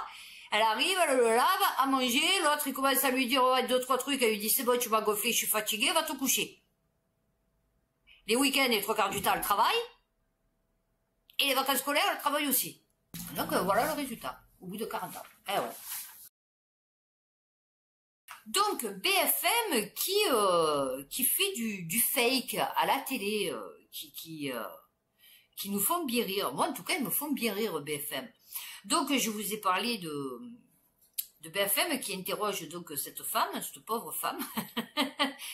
Elle arrive, elle le lave, à manger, l'autre il commence à lui dire ouais, 2-3 trucs, elle lui dit c'est bon, tu m'as gonflé, je suis fatiguée, va te coucher. Les week-ends et 3 quarts du temps, elle travaille. Et les vacances scolaires, elle travaille aussi. Donc voilà le résultat, au bout de 40 ans. Eh ouais. Donc BFM qui fait du fake à la télé, qui nous font bien rire. Moi en tout cas ils me font bien rire BFM. Donc je vous ai parlé de BFM qui interroge donc cette femme, cette pauvre femme,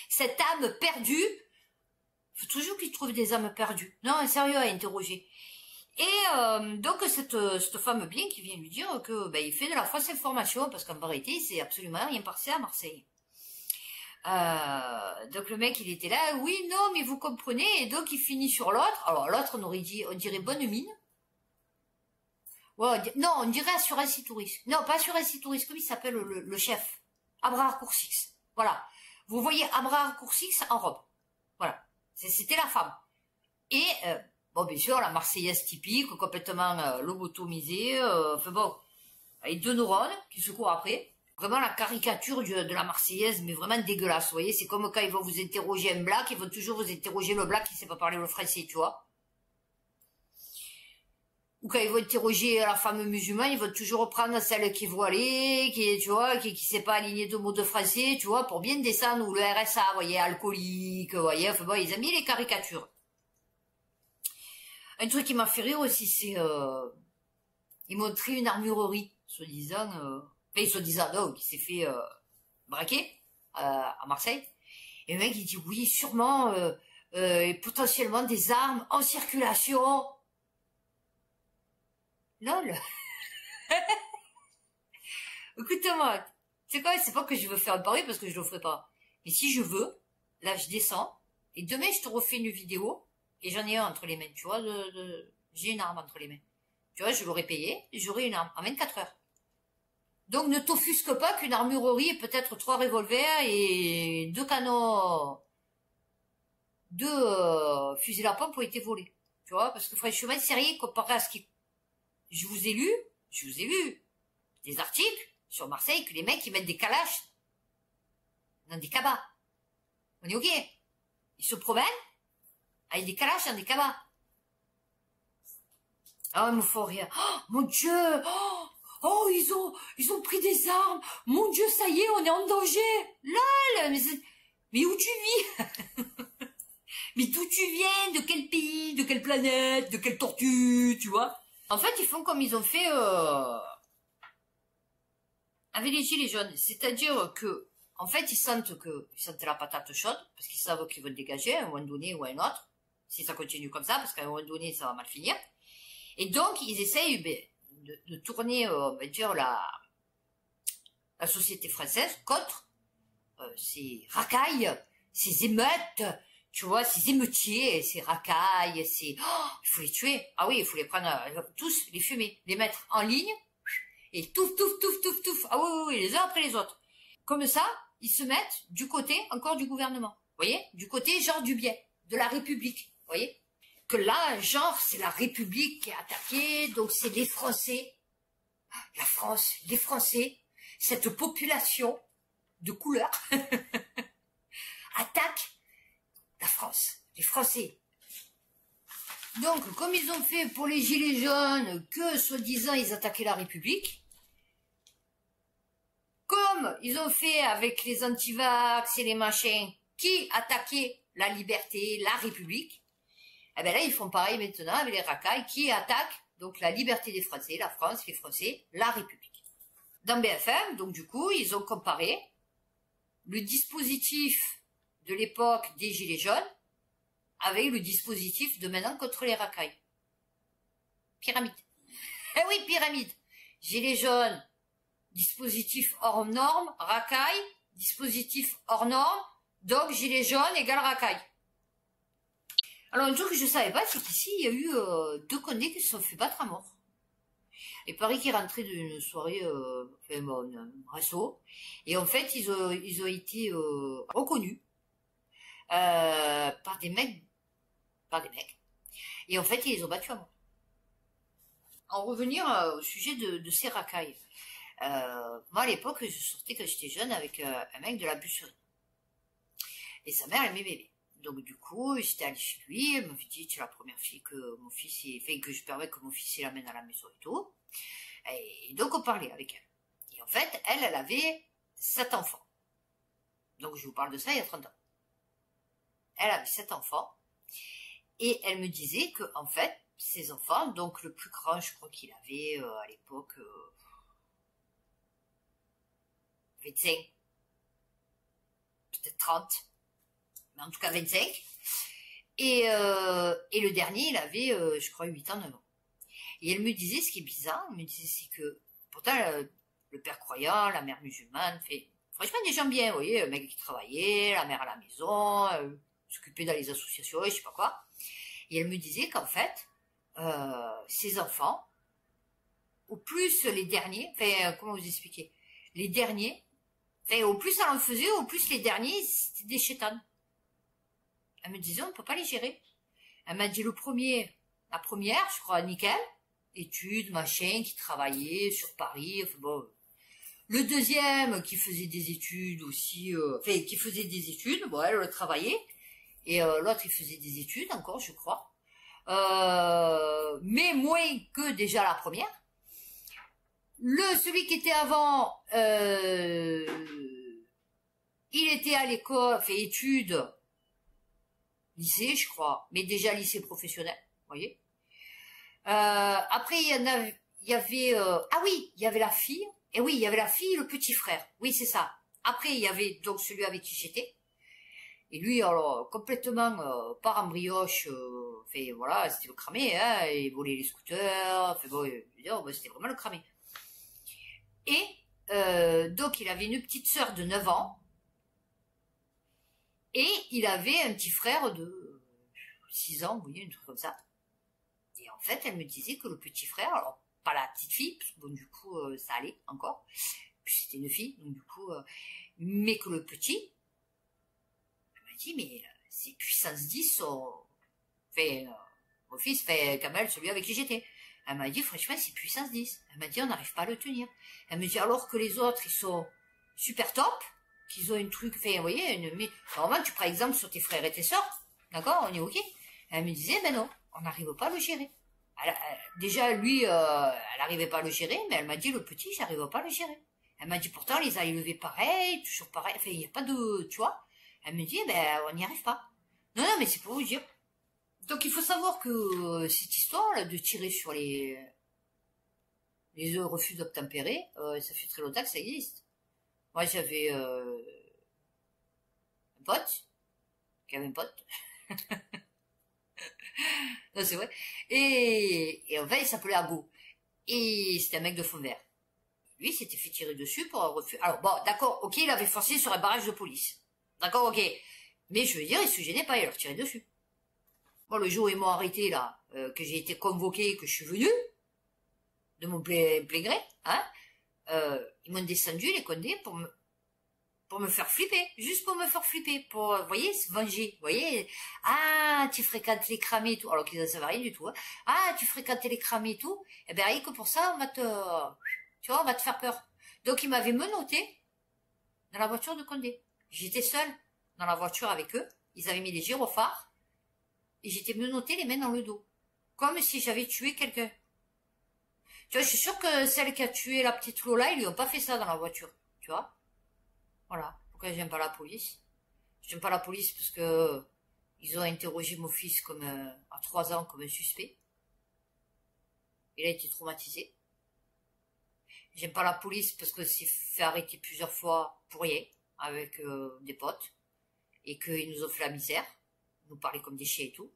cette âme perdue. Faut toujours qu'ils trouvent des âmes perdues. Non, sérieux à interroger. Et donc cette femme bien qui vient lui dire que ben, il fait de la fausse information parce qu'en vérité c'est absolument rien passé à Marseille. Donc le mec il était là, oui non mais vous comprenez, et donc il finit sur l'autre. Alors l'autre on aurait dit, on dirait bonne mine. Ouais, non on dirait assurance touriste. Non pas assurance touriste, comme il s'appelle le chef, Abraham Coursix. Voilà, vous voyez Abraham Coursix en robe. Voilà, c'était la femme. Et bon, bien sûr, la Marseillaise typique, complètement lobotomisée, enfin bon, avec 2 neurones qui se courent après. Vraiment la caricature de la Marseillaise, mais vraiment dégueulasse, vous voyez. C'est comme quand ils vont vous interroger un black, ils vont toujours vous interroger le black qui sait pas parler le français, tu vois. Ou quand ils vont interroger la femme musulmane, ils vont toujours reprendre celle qui est voilée, tu vois, qui sait pas aligner 2 mots de français, tu vois, pour bien descendre, ou le RSA, vous voyez, alcoolique, vous voyez, enfin bon, ils ont mis les caricatures. Un truc qui m'a fait rire aussi, c'est ils montraient une armurerie, soi-disant, non, qui s'est fait braquer à Marseille. Et le mec il dit oui, sûrement, potentiellement des armes en circulation. Lol. Écoute-moi, tu sais quoi, c'est pas que je veux faire un pari parce que je le ferai pas. Mais si je veux, là je descends, et demain je te refais une vidéo, et j'en ai un entre les mains, tu vois, j'ai une arme entre les mains. Tu vois, je l'aurais payé, j'aurais une arme en 24 heures. Donc ne t'offusque pas qu'une armurerie ait peut-être 3 revolvers et 2 canons, 2 fusils à pompe ont été volés. Tu vois, parce que franchement, c'est rien comparé à ce qui... Je vous ai lu des articles sur Marseille que les mecs ils mettent des calaches dans des cabas. On est ok. Ils se promènent avec des calaches dans des cabas. Ah, il me faut rire. Oh, mon Dieu! Oh, ils ont pris des armes. Mon Dieu, ça y est, on est en danger. Lol, mais où tu vis? Mais d'où tu viens? De quel pays? De quelle planète? De quelle tortue? Tu vois? En fait, ils font comme ils ont fait avec les gilets jaunes. C'est-à-dire que, en fait, ils sentent la patate chaude parce qu'ils savent qu'ils vont dégager à un moment donné ou à un autre. Si ça continue comme ça, parce qu'à un moment donné, ça va mal finir. Et donc, ils essayent de tourner, on va dire, la société française contre ces racailles, ces émeutes, tu vois, ces émeutiers, ces racailles, il faut les tuer. Ah oui, il faut les prendre tous, les fumer, les mettre en ligne, et touf, touf, touf, touf, touf. Ah oui, les uns après les autres. Comme ça, ils se mettent du côté encore du gouvernement. Vous voyez? Du côté genre du bien, de la République. Vous voyez? Que là, genre, c'est la République qui est attaquée, donc c'est les Français, la France, les Français, cette population de couleur attaque la France, les Français. Donc, comme ils ont fait pour les gilets jaunes, que soi-disant ils attaquaient la République, comme ils ont fait avec les antivax et les machins qui attaquaient la liberté, la République, eh bien là ils font pareil maintenant avec les racailles qui attaquent donc la liberté des Français, la France, les Français, la République. Dans BFM, donc du coup, ils ont comparé le dispositif de l'époque des gilets jaunes avec le dispositif de maintenant contre les racailles. Pyramide. Eh oui, pyramide. Gilets jaunes, dispositif hors norme, racaille, dispositif hors norme, donc gilets jaunes égale racaille. Alors un truc que je savais pas, c'est qu'ici, il y a eu 2 condés qui se sont fait battre à mort. Et Paris qui rentrait d'une soirée, enfin bon, un resto, et en fait, ils ont été reconnus par des mecs, et en fait, ils les ont battus à mort. En revenir au sujet de ces racailles. Moi, à l'époque, je sortais quand j'étais jeune avec un mec de la Busserie. Et sa mère aimait bébé. Donc, du coup, j'étais allée chez lui, elle m'avait dit, tu es la première fille que mon fils, que je permets que mon fils l'amène à la maison et tout. Et donc, on parlait avec elle. Et en fait, elle avait 7 enfants. Donc, je vous parle de ça il y a 30 ans. Elle avait 7 enfants. Et elle me disait que, en fait, ses enfants, donc le plus grand, je crois qu'il avait à l'époque 25, peut-être 30, mais en tout cas 25. Et le dernier, il avait, je crois, 8 ans, 9 ans. Et elle me disait, ce qui est bizarre, elle me disait, c'est que, pourtant, le père croyant, la mère musulmane, fait, franchement, des gens bien, vous voyez, le mec qui travaillait, la mère à la maison, s'occupait dans les associations, et je sais pas quoi. Et elle me disait qu'en fait, ces enfants, au plus les derniers, enfin, comment vous expliquer, les derniers, enfin, au plus elle en faisait, au plus les derniers, c'était des chétanes. Elle me disait, on ne peut pas les gérer. Elle m'a dit, la première, je crois, nickel, études, machin, qui travaillait sur Paris, enfin bon. Le deuxième, qui faisait des études aussi, enfin, qui faisait des études, bon, elle travaillait, et l'autre, il faisait des études encore, je crois. Mais moins que déjà la première. Celui qui était avant, il était à l'école, fait études, lycée, je crois, mais déjà lycée professionnel, vous voyez. Après, il y avait, ah oui, il y avait la fille, et oui, il y avait la fille et le petit frère, oui, c'est ça. Après, il y avait donc celui avec qui j'étais, et lui, alors, complètement part en brioche, fait, voilà, c'était le cramé, hein, il volait les scooters, fait, bon, c'était vraiment le cramé. Et, donc, il avait une petite sœur de 9 ans, et il avait un petit frère de 6 ans, vous voyez, un truc comme ça. Et en fait, elle me disait que le petit frère, alors, pas la petite fille, parce que bon, du coup, ça allait encore, puis c'était une fille, donc du coup, mais que le petit, dit, mais c'est puissance 10, fait, mon fils fait Kamel, celui avec qui j'étais. Elle m'a dit, franchement, c'est puissance 10. Elle m'a dit, on n'arrive pas à le tenir. Elle me dit, alors que les autres, ils sont super top, qu'ils ont un truc, fait, vous voyez, mais normalement, tu prends exemple sur tes frères et tes sœurs, d'accord, on est ok. Elle me disait, ben non, on n'arrive pas à le gérer. Déjà, lui, elle n'arrivait pas à le gérer, mais elle m'a dit, le petit, j'arrive pas à le gérer. Elle m'a dit, pourtant, les a élevés pareil, toujours pareil, enfin, il n'y a pas de, tu vois. Elle me dit, ben, on n'y arrive pas. Non, non, mais c'est pour vous dire. Donc, il faut savoir que cette histoire-là de tirer sur les refus d'obtempérer, ça fait très longtemps que ça existe. Moi, j'avais un pote, qui avait un pote. Non, c'est vrai. Et en fait, il s'appelait Argo. Et c'était un mec de fond vert. Lui, il s'était fait tirer dessus pour un refus. Alors, bon, d'accord, ok, il avait forcé sur un barrage de police. D'accord, ok. Mais je veux dire, il se gênait pas, il leur tirait dessus. Bon, le jour où ils m'ont arrêté, là, que j'ai été convoqué, que je suis venu, de mon plein gré, hein, ils m'ont descendu, les condés, pour me faire flipper, juste pour me faire flipper, pour, vous voyez, se venger, vous voyez, ah, tu fréquentes les cramés et tout, alors qu'ils ne savaient rien du tout, hein. Ah, tu fréquentes les cramés et tout, eh ben, rien que pour ça, tu vois, on va te faire peur. Donc, ils m'avaient menotté dans la voiture de Condé. J'étais seule dans la voiture avec eux. Ils avaient mis les gyrophares. Et j'étais menottée les mains dans le dos. comme si j'avais tué quelqu'un. Tu vois, je suis sûre que celle qui a tué la petite Lola, ils lui ont pas fait ça dans la voiture, tu vois. Voilà, pourquoi j'aime pas la police. J'aime pas la police parce que ils ont interrogé mon fils comme à 3 ans comme un suspect. Il a été traumatisé. J'aime pas la police parce que s'est fait arrêter plusieurs fois pour rien avec des potes et qu'ils nous ont fait la misère, nous parlaient comme des chiens et tout.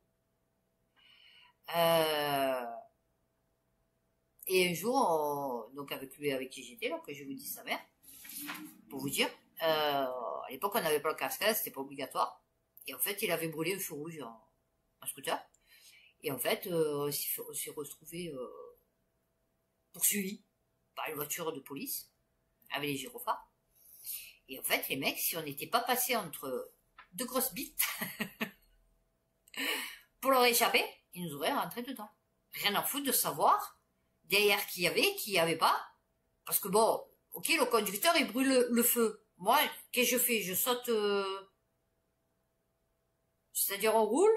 Et un jour, donc avec lui avec qui j'étais, là, que je vous dis sa mère, pour vous dire, à l'époque on n'avait pas le casque, c'était pas obligatoire. Et en fait, il avait brûlé un feu rouge en scooter. Et en fait, on s'est retrouvé poursuivi par une voiture de police avec les gyrophares. Et en fait, les mecs, si on n'était pas passé entre deux grosses bites pour leur échapper, ils nous auraient rentré dedans. Rien à foutre de savoir derrière qui y avait pas. Parce que bon, ok, le conducteur, il brûle le feu. Moi, qu'est-ce que je fais? Je saute... C'est-à-dire, on roule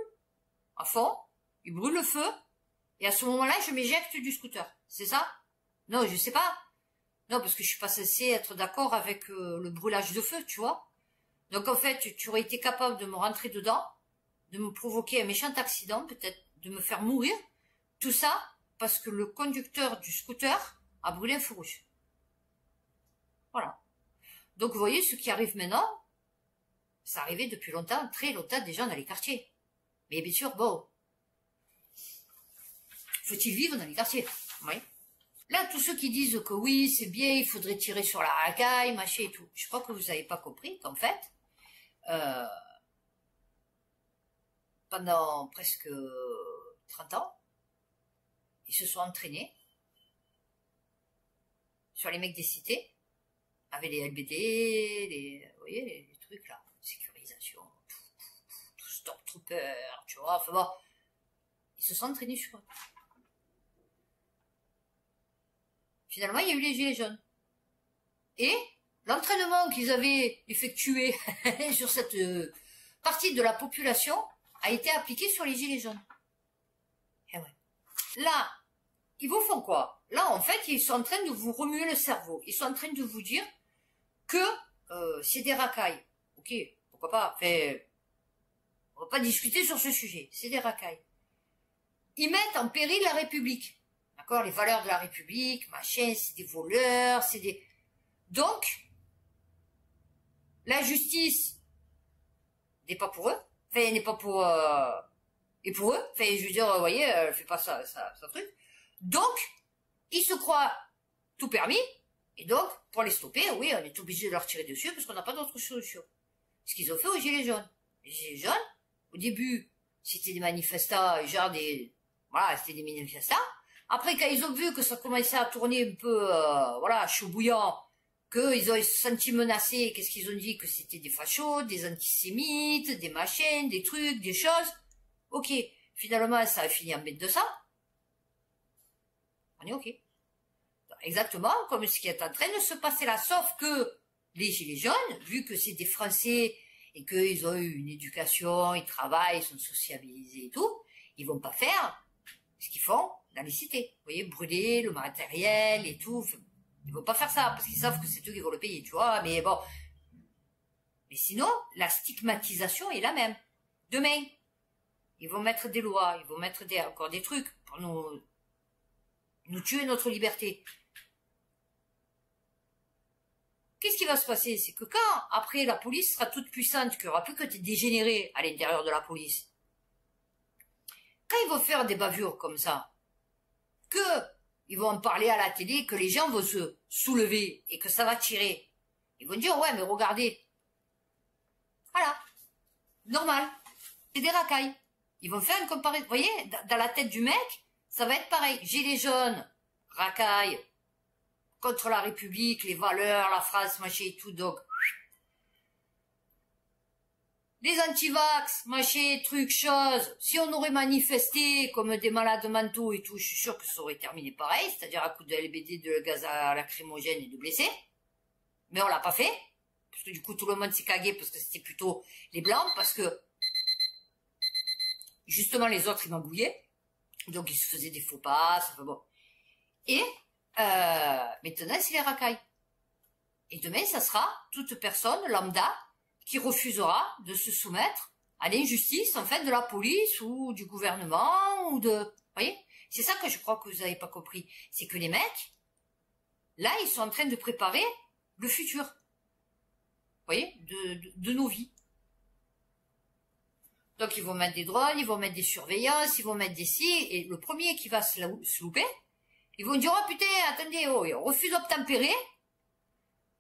à fond, il brûle le feu, et à ce moment-là, je m'éjecte du scooter. C'est ça? Non, je sais pas. Non, parce que je suis pas censée être d'accord avec le brûlage de feu, tu vois. Donc en fait, tu aurais été capable de me rentrer dedans, de me provoquer un méchant accident, peut-être de me faire mourir. Tout ça parce que le conducteur du scooter a brûlé un feu rouge. Voilà. Donc vous voyez, ce qui arrive maintenant, ça arrivait depuis longtemps, très longtemps déjà dans les quartiers. Mais bien sûr, bon, faut-il vivre dans les quartiers? Oui. Là, tous ceux qui disent que oui, c'est bien, il faudrait tirer sur la racaille, machin et tout, je crois que vous n'avez pas compris qu'en fait, pendant presque 30 ans, ils se sont entraînés sur les mecs des cités, avec les LBD, vous voyez, les trucs là, sécurisation, tout Stormtrooper, tu vois, enfin bon, ils se sont entraînés sur eux. Finalement, il y a eu les gilets jaunes. Et l'entraînement qu'ils avaient effectué sur cette partie de la population a été appliqué sur les gilets jaunes. Et ouais. Là, ils vous font quoi? Là, en fait, ils sont en train de vous remuer le cerveau. Ils sont en train de vous dire que c'est des racailles. Ok, pourquoi pas. Enfin, on va pas discuter sur ce sujet. C'est des racailles. Ils mettent en péril la République. D'accord, les valeurs de la République, machin, c'est des voleurs, c'est des... Donc, la justice n'est pas pour eux, enfin, n'est pas pour... et pour eux, enfin, je veux dire, vous voyez, elle fait pas ça truc. Donc, ils se croient tout permis, et donc, pour les stopper, oui, on est obligé de leur tirer dessus, parce qu'on n'a pas d'autre solution. Ce qu'ils ont fait aux Gilets jaunes. Les Gilets jaunes, au début, c'était des manifestants, genre des... Voilà, c'était des manifestants. Après, quand ils ont vu que ça commençait à tourner un peu, voilà, chaud bouillant, qu'ils ont se senti menacés, qu'est-ce qu'ils ont dit? Que c'était des fachos, des antisémites, des machines, des trucs, des choses. Ok, finalement, ça a fini en bête de ça. On est ok. Exactement comme ce qui est en train de se passer là, sauf que les Gilets jaunes, vu que c'est des Français et qu'ils ont eu une éducation, ils travaillent, ils sont sociabilisés et tout, ils vont pas faire ce qu'ils font dans les cités. Vous voyez, brûler le matériel et tout. Ils vont pas faire ça, parce qu'ils savent que c'est eux qui vont le payer, tu vois, mais bon. Mais sinon, la stigmatisation est la même. Demain, ils vont mettre des lois, ils vont mettre encore des trucs pour nous tuer notre liberté. Qu'est-ce qui va se passer? C'est que quand, après, la police sera toute puissante, qu'il n'y aura plus que des dégénérés à l'intérieur de la police, quand ils vont faire des bavures comme ça, que ils vont en parler à la télé, que les gens vont se soulever et que ça va tirer, ils vont dire, ouais, mais regardez, voilà, normal, c'est des racailles. Ils vont faire une comparaison. Vous voyez, dans la tête du mec, ça va être pareil. Gilets jaunes, racailles, contre la République, les valeurs, la France, machin et tout, donc... Les antivax, machin, trucs, choses, si on aurait manifesté comme des malades mentaux et tout, je suis sûr que ça aurait terminé pareil, c'est-à-dire à coup de LBD, de gaz à lacrymogène et de blessés. Mais on l'a pas fait, parce que du coup tout le monde s'est cagué parce que c'était plutôt les blancs, parce que justement les autres ils m'embrouillaient. Donc, ils se faisaient des faux pas, ça fait bon. Et maintenant, c'est les racailles. Et demain, ça sera toute personne lambda qui refusera de se soumettre à l'injustice, en fait, de la police ou du gouvernement ou de... Vous voyez? C'est ça que je crois que vous n'avez pas compris. C'est que les mecs, là, ils sont en train de préparer le futur. Vous voyez? De nos vies. Donc, ils vont mettre des drones, ils vont mettre des surveillances, ils vont mettre des si, et le premier qui va se louper, ils vont dire, oh putain, attendez, oh, on refuse d'obtempérer,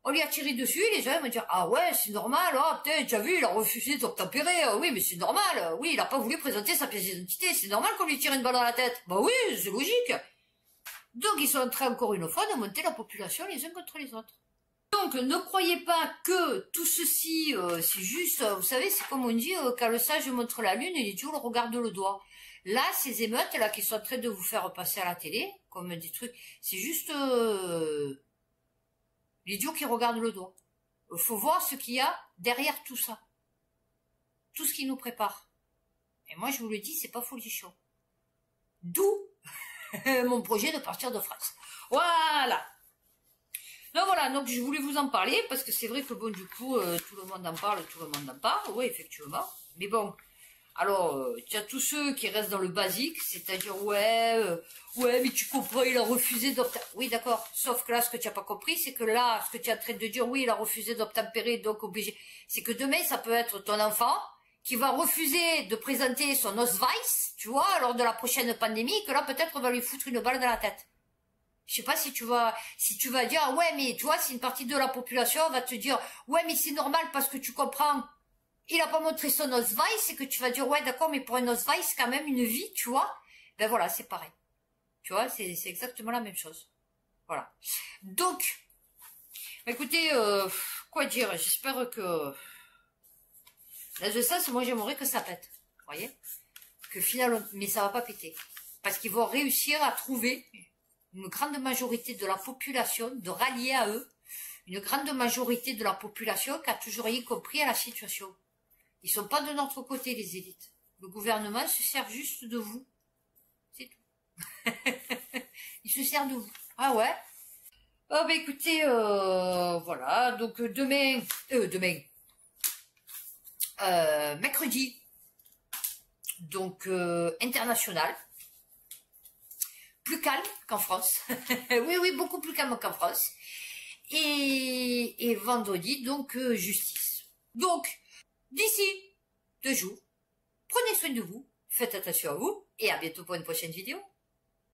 on lui a tiré dessus, les gens vont dire, ah ouais, c'est normal, oh putain, tu as vu, il a refusé d'obtempérer, oui, mais c'est normal, oui, il a pas voulu présenter sa pièce d'identité, c'est normal qu'on lui tire une balle dans la tête. Bah oui, c'est logique. Donc, ils sont en train, encore une fois, de monter la population les uns contre les autres. Donc, ne croyez pas que tout ceci, c'est juste, vous savez, c'est comme on dit, quand le sage montre la lune et l'idiot le regarde le doigt. Là, ces émeutes-là qui sont en train de vous faire passer à la télé, comme des trucs, c'est juste l'idiot qui regarde le doigt. Il faut voir ce qu'il y a derrière tout ça. Tout ce qui nous prépare. Et moi, je vous le dis, c'est pas folichon. D'où mon projet de partir de France. Voilà. Donc voilà, donc je voulais vous en parler, parce que c'est vrai que bon, du coup, tout le monde en parle, oui, effectivement. Mais bon, alors, il y a tous ceux qui restent dans le basique, c'est-à-dire, ouais, mais tu comprends, il a refusé d'obtempérer. Oui, d'accord, sauf que là, ce que tu n'as pas compris, c'est que là, ce que tu es en train de dire, oui, il a refusé d'obtempérer, donc obligé, c'est que demain, ça peut être ton enfant qui va refuser de présenter son Ausweis, tu vois, lors de la prochaine pandémie, que là, peut-être, on va lui foutre une balle dans la tête. Je sais pas si tu vas dire, ah ouais, mais tu vois, si une partie de la population va te dire, ouais, mais c'est normal parce que tu comprends, il a pas montré son Ausweis, et que tu vas dire, ouais, d'accord, mais pour un Ausweis, c'est quand même une vie, tu vois. Ben voilà, c'est pareil. Tu vois, c'est exactement la même chose. Voilà. Donc, écoutez, quoi dire, j'espère que, dans ce sens, moi j'aimerais que ça pète. Vous voyez? Que finalement, mais ça va pas péter. Parce qu'ils vont réussir à trouver une grande majorité de la population, de rallier à eux, une grande majorité de la population qui a toujours rien compris à la situation. Ils sont pas de notre côté, les élites. Le gouvernement se sert juste de vous. C'est tout. Il se sert de vous. Ah ouais? Oh bah écoutez, voilà, donc mercredi, donc international. Plus calme qu'en France. Oui, beaucoup plus calme qu'en France. Et vendredi, donc, justice. Donc, d'ici 2 jours, prenez soin de vous, faites attention à vous, et à bientôt pour une prochaine vidéo.